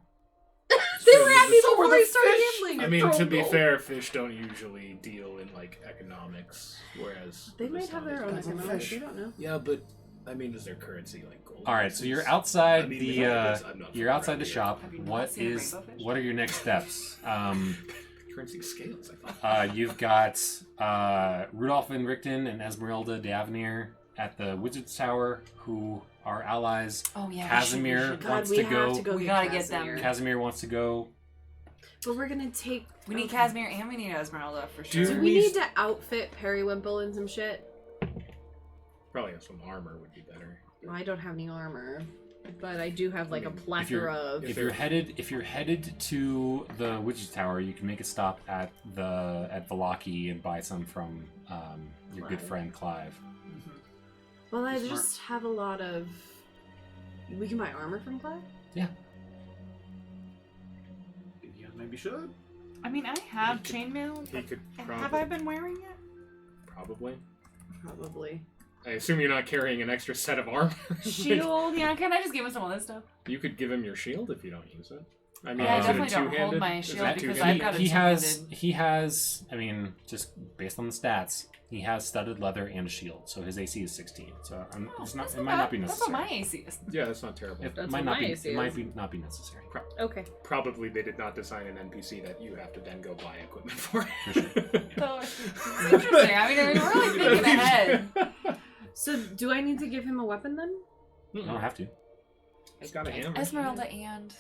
They were happy So were before the we started fish. gambling. I mean, Throw to be gold. fair, fish don't usually deal in like economics, whereas They might have their own Depends on economics. fish. You don't know. Yeah, but I mean, is their currency like gold? All right, so you're pieces? outside I mean, the. even if it is, I'm not You're from outside the around shop. Have you not What seen a is? rainbow fish? What are your next steps? Currency scales, I thought. You've got Rudolph and Richten and Esmeralda Davenir at the Wizard's Tower, who are allies. Oh yeah. Casimir God, wants we to have go. to go. We get gotta get them. Casimir. Casimir wants to go. But we're gonna take. We need okay. Casimir and we need Esmeralda for sure. Do Do we need to outfit Periwimple in some shit? Probably have some armor would be better. Well, I don't have any armor, but I do have like a mean, plethora of. If you're headed to the Wizard's Tower, you can make a stop at Valaki and buy some from your good Clive. friend Clive. Well, I Smart. just have a lot of. We can buy armor from Clive. Yeah. You maybe should. I mean, I have chainmail. He could Have probably. I been wearing it? Probably. Probably. I assume you're not carrying an extra set of armor. Shield. Yeah. Can I just give him some of this stuff? You could give him your shield if you don't use it. I mean, Yeah, I is it a definitely don't hold two-handed? my Is it shield because two-handed? I've got a he has two-handed. I mean, just based on the stats, he has studded leather and a shield, so his AC is 16. So it's not. That's It might not be That's what necessary. my AC is. Yeah, that's not terrible. It That's might what not my be. AC It is. might be not be necessary. Okay. Probably they did not design an NPC that you have to then go buy equipment for. For sure. So it's interesting. I mean, we're really thinking ahead. So, do I need to give him a weapon then? You don't have to. He's got a hammer. Esmeralda and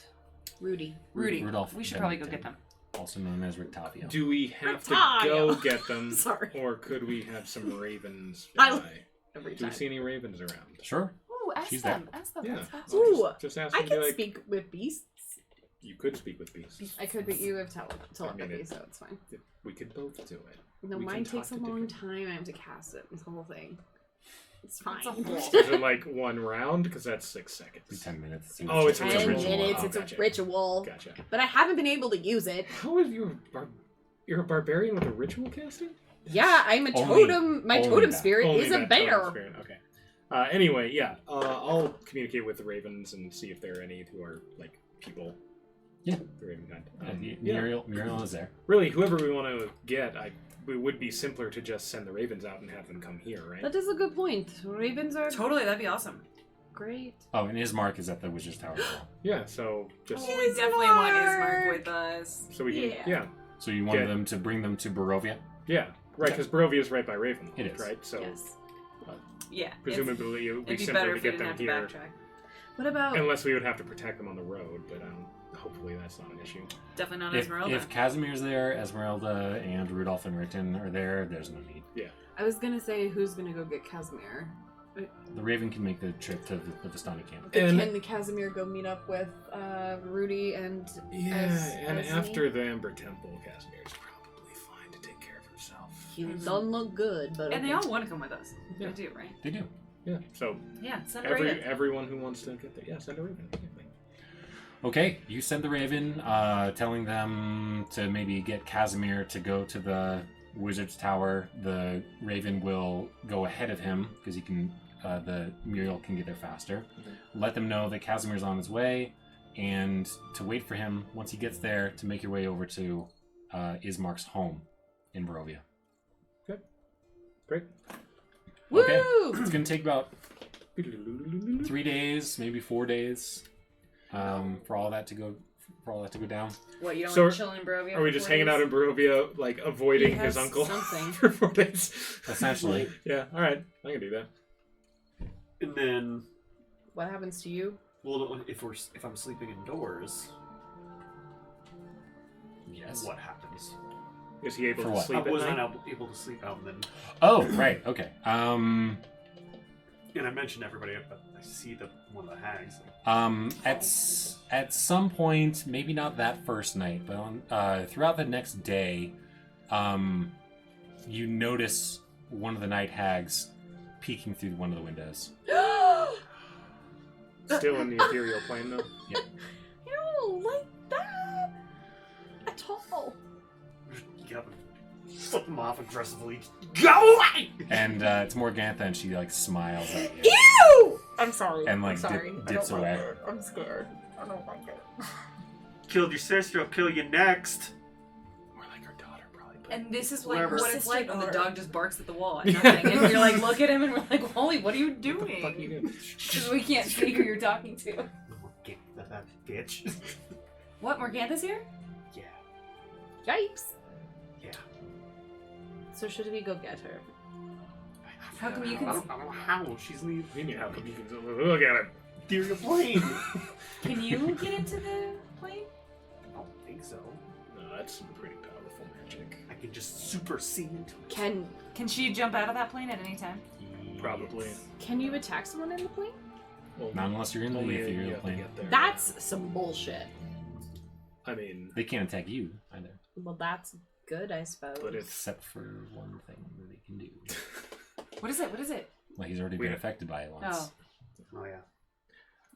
Rudy. Rudy. Rudolph. We should probably go Bennington, get them. Also known as Rictavio. Do we have to Ritalia. go get them? Sorry. Or could we have some ravens I- fly? Every Do we time. see any ravens around? Sure. Ooh, ask She's them. Ask them. Yeah. That's fast. Ooh, Just ask I them to be can like, speak with beasts. you could speak with beasts. I could, but you have telepathy, it- so it's fine. We could both do it. No, We can mine talk takes a to long different- time. I have to cast it. This whole thing. It's fine. It's a whole- Is it like one round? Because that's 6 seconds. 10 minutes. Oh, it's a 10 ritual. minutes. Oh, It's gotcha. a ritual. Gotcha. But I haven't been able to use it. How is you're a barbarian with a ritual casting? Yeah, I'm a Only- totem. My only totem that. spirit Only is a that bear. totem spirit, okay. Anyway, yeah. I'll communicate with the ravens and see if there are any who are like people. Yeah. The raven kind. Muriel is there. Really, whoever we want to get, it would be simpler to just send the ravens out and have them come here, right? That is a good point. Ravens are Totally, that'd be awesome. great. Oh, and Ismark is at the Wizard's Tower as well. Yeah. So just Oh, we definitely want Ismark. Ismark with us. so we can. Yeah. Yeah. So you wanted Okay. them to bring them to Barovia? Yeah. Right, because Barovia is right by Ravenloft, It is. right? So Yes. Yeah. presumably it would be It'd be simpler better to if we get didn't them have to here. backtrack. What about? Unless we would have to protect them on the road, but hopefully that's not an issue. Definitely not If, Esmeralda. if Casimir's there, Esmeralda and Rudolph and Rickton are there, there's no need. I was gonna say who's gonna go get Casimir. The Raven can make the trip to the Vistani camp. And- Can Casimir go meet up with Rudy and? And Esme? after the Ember Temple, Casimir's probably fine to take care of himself. He don't look good, but and they okay. all want to come with us. Yeah. They do, right? They do. Yeah. So Yeah, send a Raven. everyone who wants to get there, yeah, send a Raven. Okay, you send the Raven, telling them to maybe get Casimir to go to the Wizard's Tower. The Raven will go ahead of him because he can. The Muriel can get there faster. Let them know that Casimir's on his way, and to wait for him once he gets there to make your way over to Ismark's home in Barovia. Great. Woo! Okay, it's gonna take about 3 days, maybe 4 days, for all that to go down. What, you don't So want to chill in Barovia? Are we just hanging out in Barovia, like avoiding He has his uncle something. for 4 days? Essentially. Yeah. All right. I can do that. And then, What happens to you? well, if I'm sleeping indoors, Yes. what happens? Is he able For to what? sleep I at wasn't night? able to sleep out, and then, Oh, right. Okay. and I mentioned everybody, but I see one of the hags. At some point, maybe not that first night, but throughout the next day, you notice one of the night hags peeking through one of the windows. Still in the ethereal plane, though. I don't like that at all. You gotta flip them off aggressively. Go away! And it's Morgantha, and she like smiles at you Ew! I'm sorry. and like I'm sorry. dips I don't away. Like it. I'm scared. I don't like it. Killed your sister, I'll kill you next. More like her daughter, probably. But... And this is like Whatever. what it's like when the Sister dog just barks at the wall at nothing. And you're like, look at him, and we're like, Holly, what are you What the fuck are you doing? doing? Because we can't see who you're talking to. Get that bitch. What, Morgantha's here? Yeah. Yikes. Yeah. So should we go get her? How come you can I don't know how. She's in the What do you mean, how come you can look at it? ethereal plane. Can you get into the plane? I don't think so. No, that's some pretty powerful magic. I can just super see into it. Can she jump out of that plane at any time? Probably. Can you attack someone in the plane? Well, Not unless you're in the only you ethereal have to plane. get there. That's some bullshit. I mean, They can't attack you either, Well, that's good, I suppose. but it's except for one thing that they can do. What is it? What is it? Like he's already been affected by it once. Oh. Oh yeah.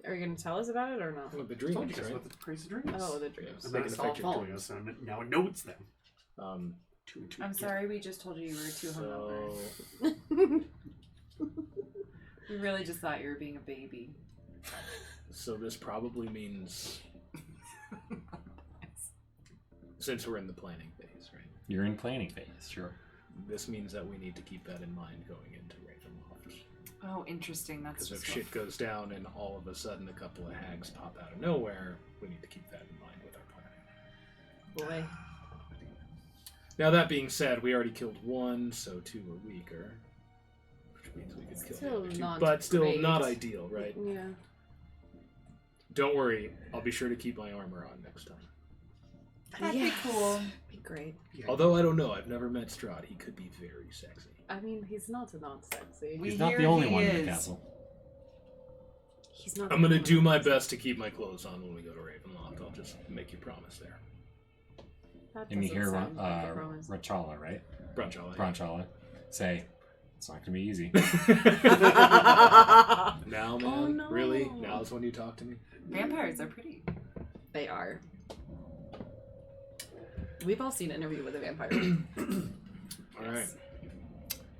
Are you gonna tell us about it or not? well, the I told dreams, you guys right? about the crazy dreams. Oh, the dreams. And then They I can saw affect your following dreams. us, so now I know it's them. Two and two. I'm sorry, we just told you you were too hungover. So, We really just thought you were being a baby. so this probably means, since we're in the planning phase, right? You're in planning phase, sure. This means that we need to keep that in mind going into Ravenloft. Oh, interesting. That's Because if just shit goes down and all of a sudden a couple of hags pop out of nowhere, we need to keep that in mind with our planning. Boy. Now that being said, we already killed one, so two are weaker. Which means we could kill Still the other two. not But still great. not ideal, right? Yeah. Don't worry, I'll be sure to keep my armor on next time. That'd be cool. Be great. Yeah. Although I don't know, I've never met Strahd. He could be very sexy. I mean, he's not sexy. We He's not hear the only he one in is. the castle. He's not. I'm gonna do my best to keep my clothes on when we go to Ravenloft. I'll just make you promise there. That And you doesn't hear sound like a promise. Rachala, right? Brunch Branchala say, it's not gonna be easy. Now, man? Oh, no. Really? Now's when you talk to me? Vampires are pretty. They are. We've all seen Interview with a Vampire. Alright.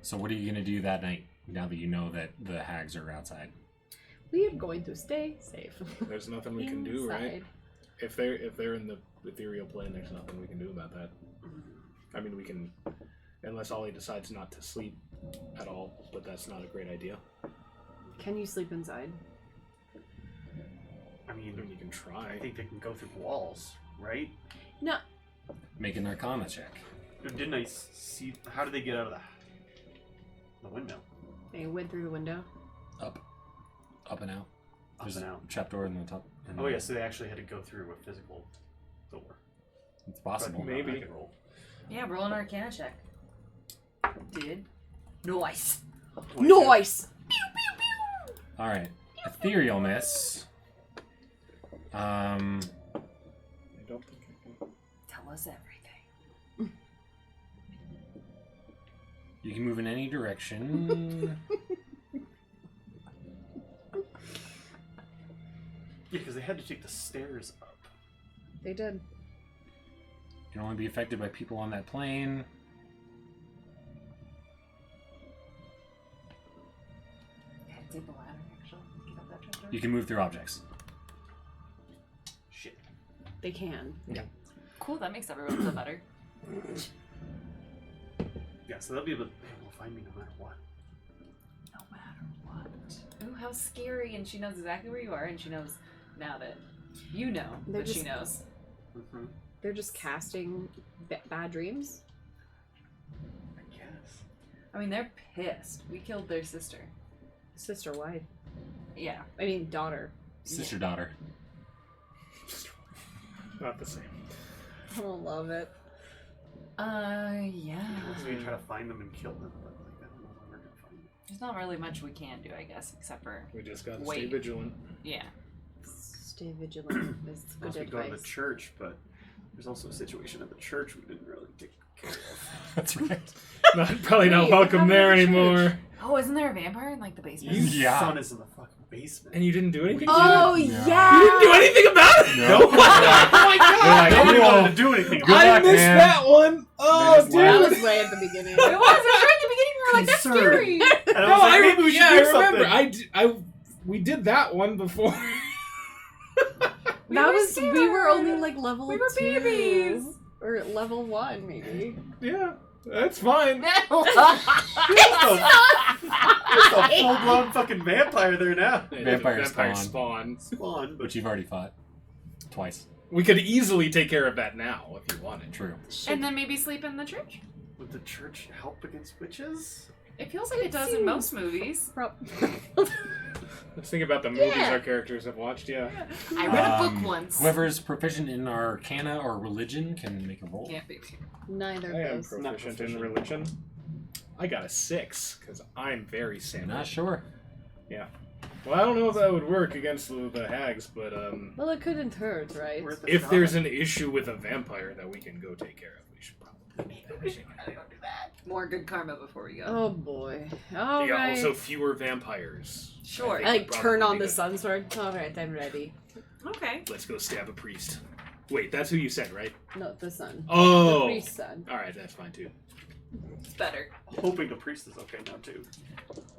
So what are you gonna do that night now that you know that the hags are outside? We are going to stay safe. There's nothing we can do, right? Inside. If they're in the ethereal plane, there's nothing we can do about that. I mean, we can, unless Ollie decides not to sleep at all, but that's not a great idea. Can you sleep inside? I mean, You can try. I think they can go through walls, right? No. Make an Arcana check. Didn't I see? How did they get out of the windmill? They went through the window. Up and out. Up There's and a out. trapdoor in the top. in Oh the- yeah, so they actually had to go through a physical door. It's possible. But Maybe. I could roll. Yeah, roll an Arcana check. Did. Nice. Noise. All right, ethereal miss. I don't think I can. Tell us everything. You can move in any direction. Yeah, because they had to take the stairs up. They did. You can only be affected by people on that plane. Yeah, take the ladder, actually. Get up that trapdoor. You can move through objects. Shit. They can. Cool, that makes everyone feel better. Yeah, so they'll be able to find me no matter what. No matter what. Ooh, how scary. And she knows exactly where you are, and she knows now that you know They're that she just- knows. Mm-hmm. They're just casting bad dreams. I guess. I mean, they're pissed. We killed their sister. Sister wife. Yeah. I mean, daughter. Sister daughter. Not the same. I love it. Yeah. So we try to find them and kill them, but like, I don't know when we're gonna find them. There's not really much we can do, I guess, except for We just gotta stay Wait. vigilant. yeah. Stay vigilant. Is good Unless we go to the advice. church, but there's also a situation at the church we didn't really take care of. That's right. Probably not Wait, welcome what there happened to the anymore. Oh, isn't there a vampire in like the basement? You Yeah. son is in the fucking basement. And you didn't do anything? Oh, No. yeah! You didn't do anything about it? No. oh my god! They're like, Nobody "Cool. wanted to do anything Good about I luck, missed man. that one. Oh, just dude. That laughed. was way at the beginning. It was. I'm sure at the beginning we were like, that's Concerned. scary. it. And I No, was like, I maybe remember. we should Yeah, I do remember. something. We did that one before. We That were was we were scared. only like level We were 2 babies. or level 1 maybe. Yeah, that's fine. There's a full-blown fucking vampire there now. Vampire spawn. Spawn, but Which you've already fought. Twice. We could easily take care of that now if you wanted. True. And then maybe sleep in the church. would the church help against witches? It feels like it does in most movies. Let's think about the movies Yeah. our characters have watched. Yeah. I read a book once. Whoever's proficient in Arcana or religion can make a roll. Can't be. Neither I am of those. Not proficient in proficient. religion. I got a 6 because I'm very I'm samurai. not sure. Yeah. Well, I don't know if that would work against the hags, but Well, it couldn't hurt, right? We're at the if shop. there's an issue with a vampire that we can go take care of, we should probably. More good karma before we go. Oh boy. All Yeah. right. Also, fewer vampires. Sure. I I think like would turn probably on be the good. sun sword. All right, I'm ready. Okay. Let's go stab a priest. Wait, that's who you said, right? No, the sun. Oh. The priest's son. All right, that's fine too. It's better. Hoping the priest is okay now too.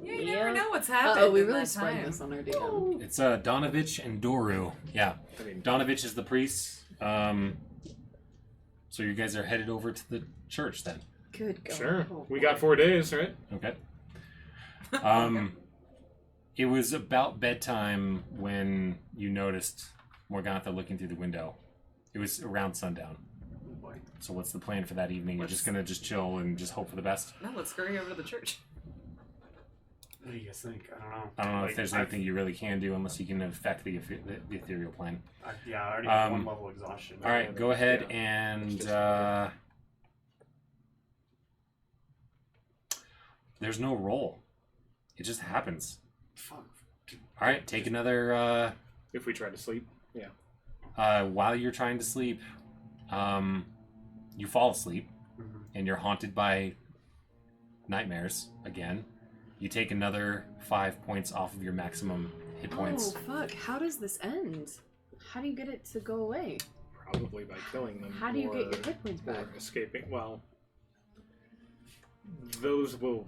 Yeah, you Yeah. never know what's happened. Oh, we in really that spread time. this on our DM. It's Donovich and Doru. Yeah. I mean, Donovich is the priest. So you guys are headed over to the church then. Good God. sure. Oh, We boy. got 4 days, right? Okay. It was about bedtime when you noticed Morgantha looking through the window. It was around sundown. Oh boy. So what's the plan for that evening? You're just gonna just chill and just hope for the best? No, let's scurry over to the church. What do you guys think? I don't know. I don't know if Like, there's anything you really can do unless you can affect the ethereal plane. I already have one level exhaustion. All right, go ahead and there's no roll. It just happens. Fuck. All right, take another. If we try to sleep, yeah. While you're trying to sleep, you fall asleep, and you're haunted by nightmares again. You take another 5 points off of your maximum hit points. Oh, fuck. How does this end? How do you get it to go away? Probably by killing them. How do you or, get your hit points back? Or escaping. Well, those will.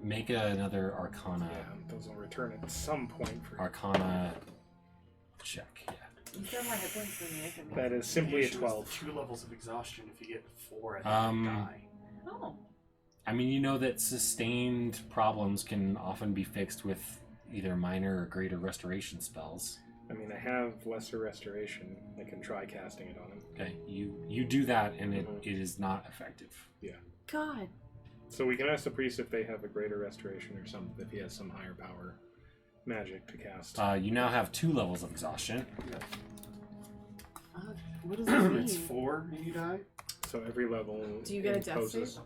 Make another Arcana. Yeah, those will return at some point. For Arcana check. Yeah. You still have more hit points than me. I think. that is simply a Issue is 12. 2 levels of exhaustion. If you get 4, I think you die. Oh. I mean, you know that sustained problems can often be fixed with either minor or greater restoration spells. I mean, I have lesser restoration. I can try casting it on him. Okay, you do that, and it is not effective. God. So we can ask the priest if they have a greater restoration or some, if he has some higher power magic to cast. You now have 2 levels of exhaustion. What does that mean? It's 4 and you die? So every level. Do you get a death imposes- save?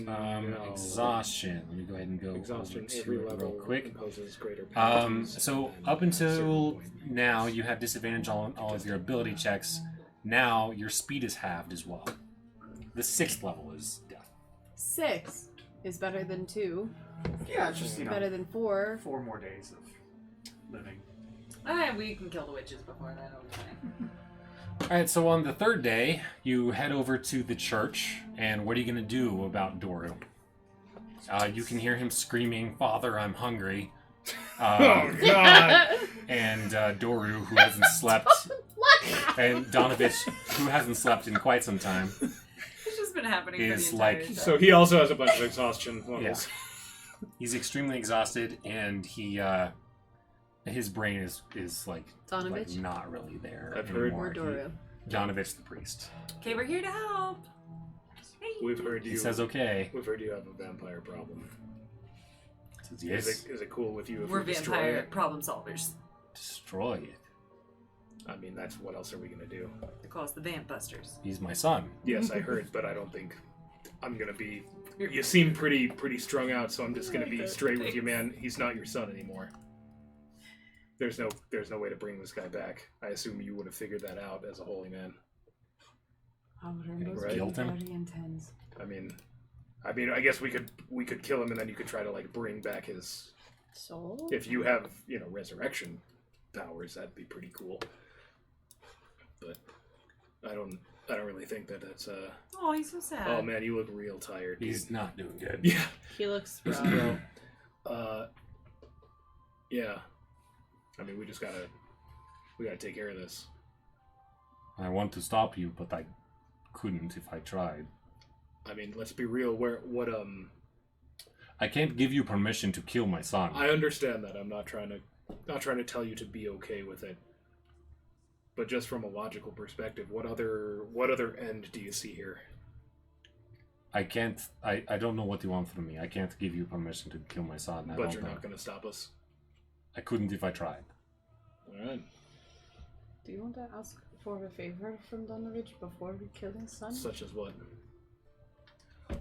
No. Exhaustion. Let me go ahead and go Exhaustion. over to Every it level real quick. imposes greater penalties. So and up at a certain until point- now, you have disadvantage on all of your ability checks. Now your speed is halved as well. The 6th level is death. 6 is better than 2. Yeah, it's just, Better than 4. 4 more days of living. We can kill the witches before that. Okay. All right, so on the 3rd day, you head over to the church, and what are you going to do about Doru? You can hear him screaming, "Father, I'm hungry." Oh God! And Doru, who hasn't slept, and Donovich, who hasn't slept in quite some time, It's just been happening for Is the entire like- show. So he also has a bunch of exhaustion levels. he's extremely exhausted, and his brain is like Donovich? not really there I've heard- anymore. Or Doru. Donovich the priest. Okay, we're here to help. Hey. We've heard you. He says, "Okay." We've heard you have a vampire problem. Says, "Yes." Is it cool with you if We're we destroy vampire it? problem solvers. Destroy it. I mean, that's what else are we gonna do? They call us the Vamp Busters. He's my son. Yes, I heard, but I don't think I'm gonna be. You seem pretty strung out, so I'm just gonna be straight with you, man. He's not your son anymore. There's no way to bring this guy back. I assume you would have figured that out as a holy man. Right. Guilt him? Very intense. I mean, I guess we could kill him, and then you could try to like bring back his. Soul? If you have resurrection powers, that'd be pretty cool. But I don't really think that's Oh, he's so sad. Oh man, you look real tired. He's not doing good. Yeah. He looks rough. Well, yeah. I mean, we gotta take care of this. I want to stop you, but I couldn't if I tried. I mean, let's be real. I can't give you permission to kill my son. I understand that. I'm not trying to tell you to be okay with it. But just from a logical perspective, what other end do you see here? I can't. I don't know what you want from me. I can't give you permission to kill my son. But you're not going to stop us. I couldn't if I tried. All right. Do you want to ask for a favor from Donovich before we kill his son? Such as what?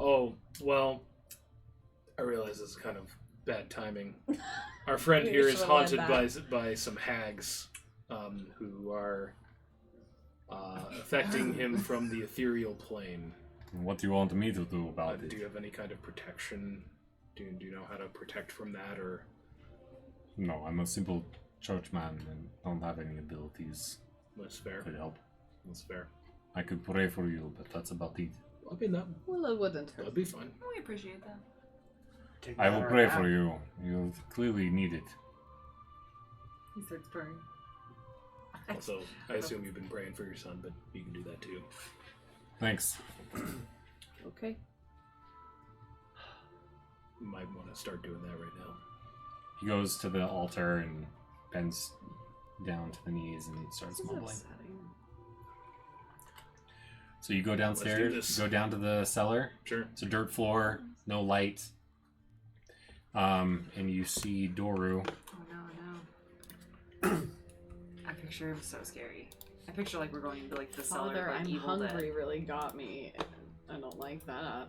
Oh, well, I realize this is kind of bad timing. Our friend You here is should've haunted led by some hags who are affecting him from the ethereal plane. What do you want me to do about it? Do you have any kind of protection? Do you know how to protect from that, or? No, I'm a simple churchman and don't have any abilities That's fair. to help. That's fair. I could pray for you, but that's about it. I mean, Well, it wouldn't hurt. that'd be fine. We appreciate that. Take I that will or pray that. for you. You clearly need it. He starts purring. Also, I assume you've been praying for your son, but you can do that too. Thanks. Okay. You might want to start doing that right now. He goes to the altar and bends down to the knees and starts This is mumbling. upsetting. So you go Let's do downstairs, this. go down to the cellar. Sure. It's a dirt floor, no light. And you see Doru. Oh no. I picture him so scary. I picture like we're going into like the cellar Father, of like, I'm Evil hungry Dead. really got me. I don't like that.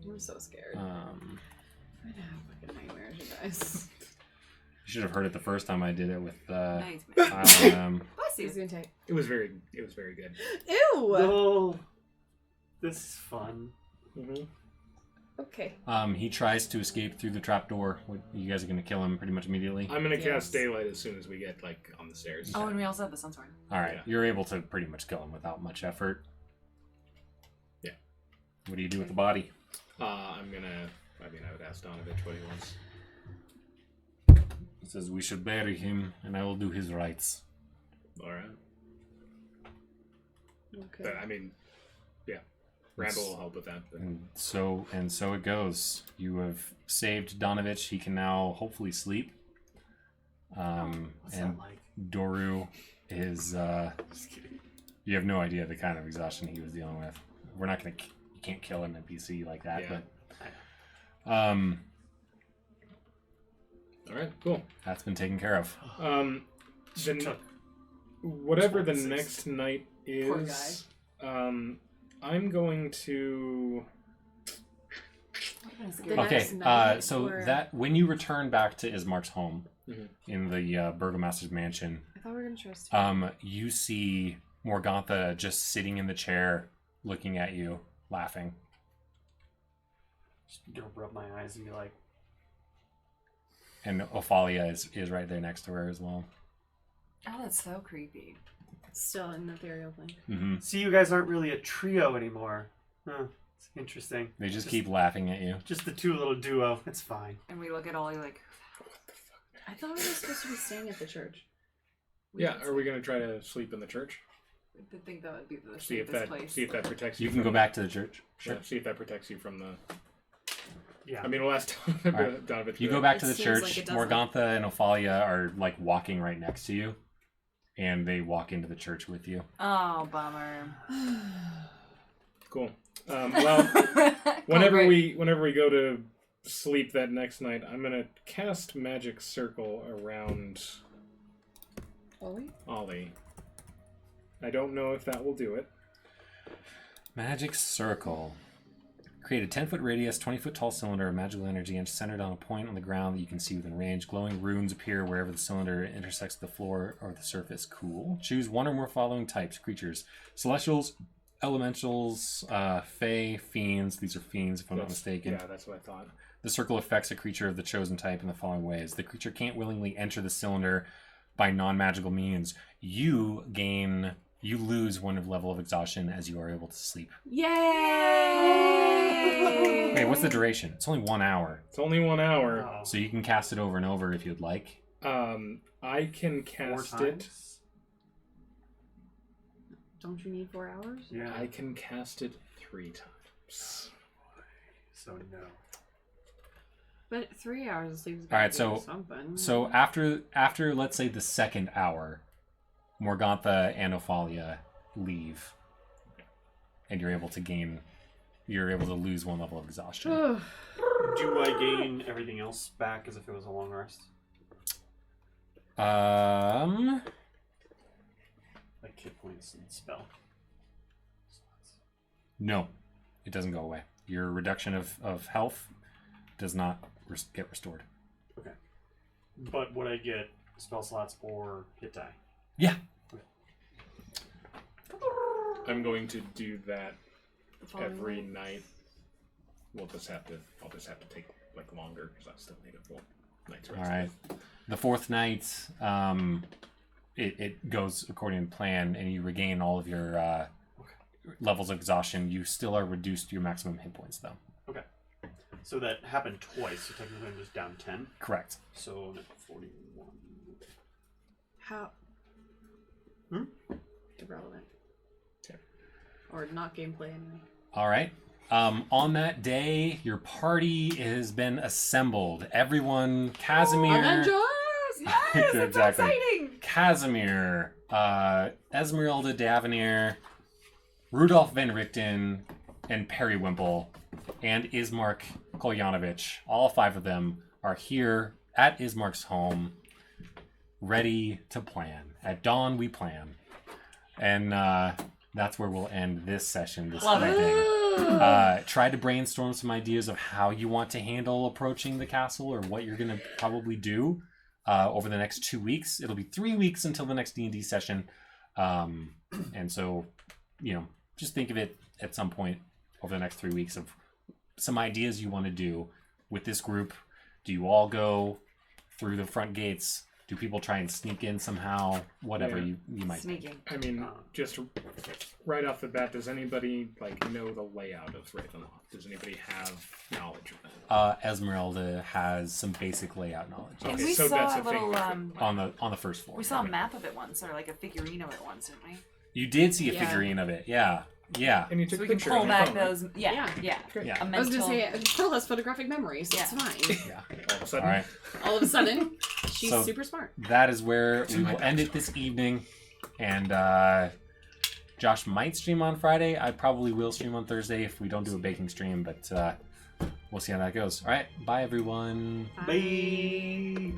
I'm so scared. I'm gonna have fucking nightmares, you guys. You should have heard it the first time I did it with Nightmare. Bless Bless you. He's gonna take. It was very good. Ew! No. This is fun. Mm-hmm. Okay. He tries to escape through the trapdoor. You guys are going to kill him pretty much immediately. I'm gonna Yes. cast daylight as soon as we get like on the stairs. Oh, and we also have the sunstorm. All right, Yeah. you're able to pretty much kill him without much effort. Yeah. What do you do with the body? I would ask Donovich what he wants. He says we should bury him, and I will do his rites. All right. Okay. But, yeah. Randall will help with that. But... And so it goes. You have saved Donovich. He can now hopefully sleep. What's And that like? Doru is. Just kidding. You have no idea the kind of exhaustion he was dealing with. We're not gonna. You can't kill an NPC like that, Yeah. but. All right. Cool. That's been taken care of. Then Took whatever the 26. next night Poor is, I'm going to. The Okay, next night, so or- that when you return back to Ismark's home Mhm. in the Burgomaster's mansion, I thought we were gonna trust. you see Morgantha just sitting in the chair, looking at you, laughing. Just gonna rub my eyes and be like, And Ophalia is right there next to her as well. Oh, that's so creepy. Still an ethereal thing. Mm-hmm. see, you guys aren't really a trio anymore. Huh. It's interesting. They just keep laughing at you. Just the two little duo. It's fine. And we look at Ollie like, I thought we were supposed to be staying at the church. Yeah. Are we going to try to sleep in the church? I think that would be the See if safest that place. protects you. You can go back to the church. Sure. See if that protects you from the. Yeah. I mean, last time right. Donovich. You go back to It the seems church. like it doesn't. Morgantha and Ophalia are like walking right next to you, and they walk into the church with you. Oh, bummer. Cool. Well, whenever Great. we go to sleep that next night, I'm gonna cast Magic Circle around Ollie. I don't know if that will do it. Magic Circle. Create a 10-foot radius, 20-foot tall cylinder of magical energy and centered on a point on the ground that you can see within range. Glowing runes appear wherever the cylinder intersects the floor or the surface. Cool. Choose one or more following types. Creatures. Celestials, elementals, fae, fiends. These are fiends, if I'm not mistaken. Yeah, that's what I thought. The circle affects a creature of the chosen type in the following ways. The creature can't willingly enter the cylinder by non-magical means. You lose one level of exhaustion as you are able to sleep. Yay! Wait, what's the duration? It's only 1 hour. It's only 1 hour. Oh. So you can cast it over and over if you'd like. I can cast 4 it. times? Don't you need 4 hours? Yeah. I can cast it 3 times. So no. But 3 hours of sleep is All right, gonna do so- something. So after let's say the second hour, Morgantha and Ophalia leave, and you're able to lose 1 level of exhaustion. Do I gain everything else back as if it was a long rest? Like hit points and spell. No, it doesn't go away. Your reduction of health does not get restored. Okay. But would I get spell slots or hit die? Yeah. I'm going to do that The following every night. night. I'll just have to take like longer because I still need a full night's rest. All right. The 4th night, it goes according to plan, and you regain all of your levels of exhaustion. You still are reduced to your maximum hit points, though. Okay. So that happened twice, so technically I'm just down 10. Correct. So I'm at 41. How? Hmm? Irrelevant. Okay. Or not gameplay anyway. All right. On that day, your party has been assembled. Everyone, Casimir, Avengers! Yes! It's so Exactly. exciting! Casimir, Esmeralda Davenir, Rudolph Van Richten, and Periwimple and Ismark Kolyanovich, all 5 of them are here at Ismark's home, ready to plan. At dawn, we plan. And that's where we'll end this session this evening. Try to brainstorm some ideas of how you want to handle approaching the castle or what you're going to probably do over the next 2 weeks. It'll be 3 weeks until the next D&D session. And so, just think of it at some point over the next 3 weeks of some ideas you want to do with this group. Do you all go through the front gates? Do people try and sneak in somehow? Whatever you might Sneaking. I mean, just right off the bat, does anybody know the layout of Ravenloft? Does anybody have knowledge of that? Esmeralda has some basic layout knowledge. And Okay, we so saw that's a a thing. little, On the first floor. we saw a map of it once, or like a figurine of it once, didn't we? You did see a Yeah. figurine of it. Yeah. Yeah. And you So took we a can picture pull on your back phone, right? those. Yeah. Great. Yeah. A I was mental. gonna say, Pearl has photographic memory, so it's Yeah. fine. Yeah. All of a sudden. All right. All of a sudden, she's So- super smart. That is where we will end it this evening. And Josh might stream on Friday. I probably will stream on Thursday if we don't do a baking stream, but we'll see how that goes. All right. Bye, everyone. Bye.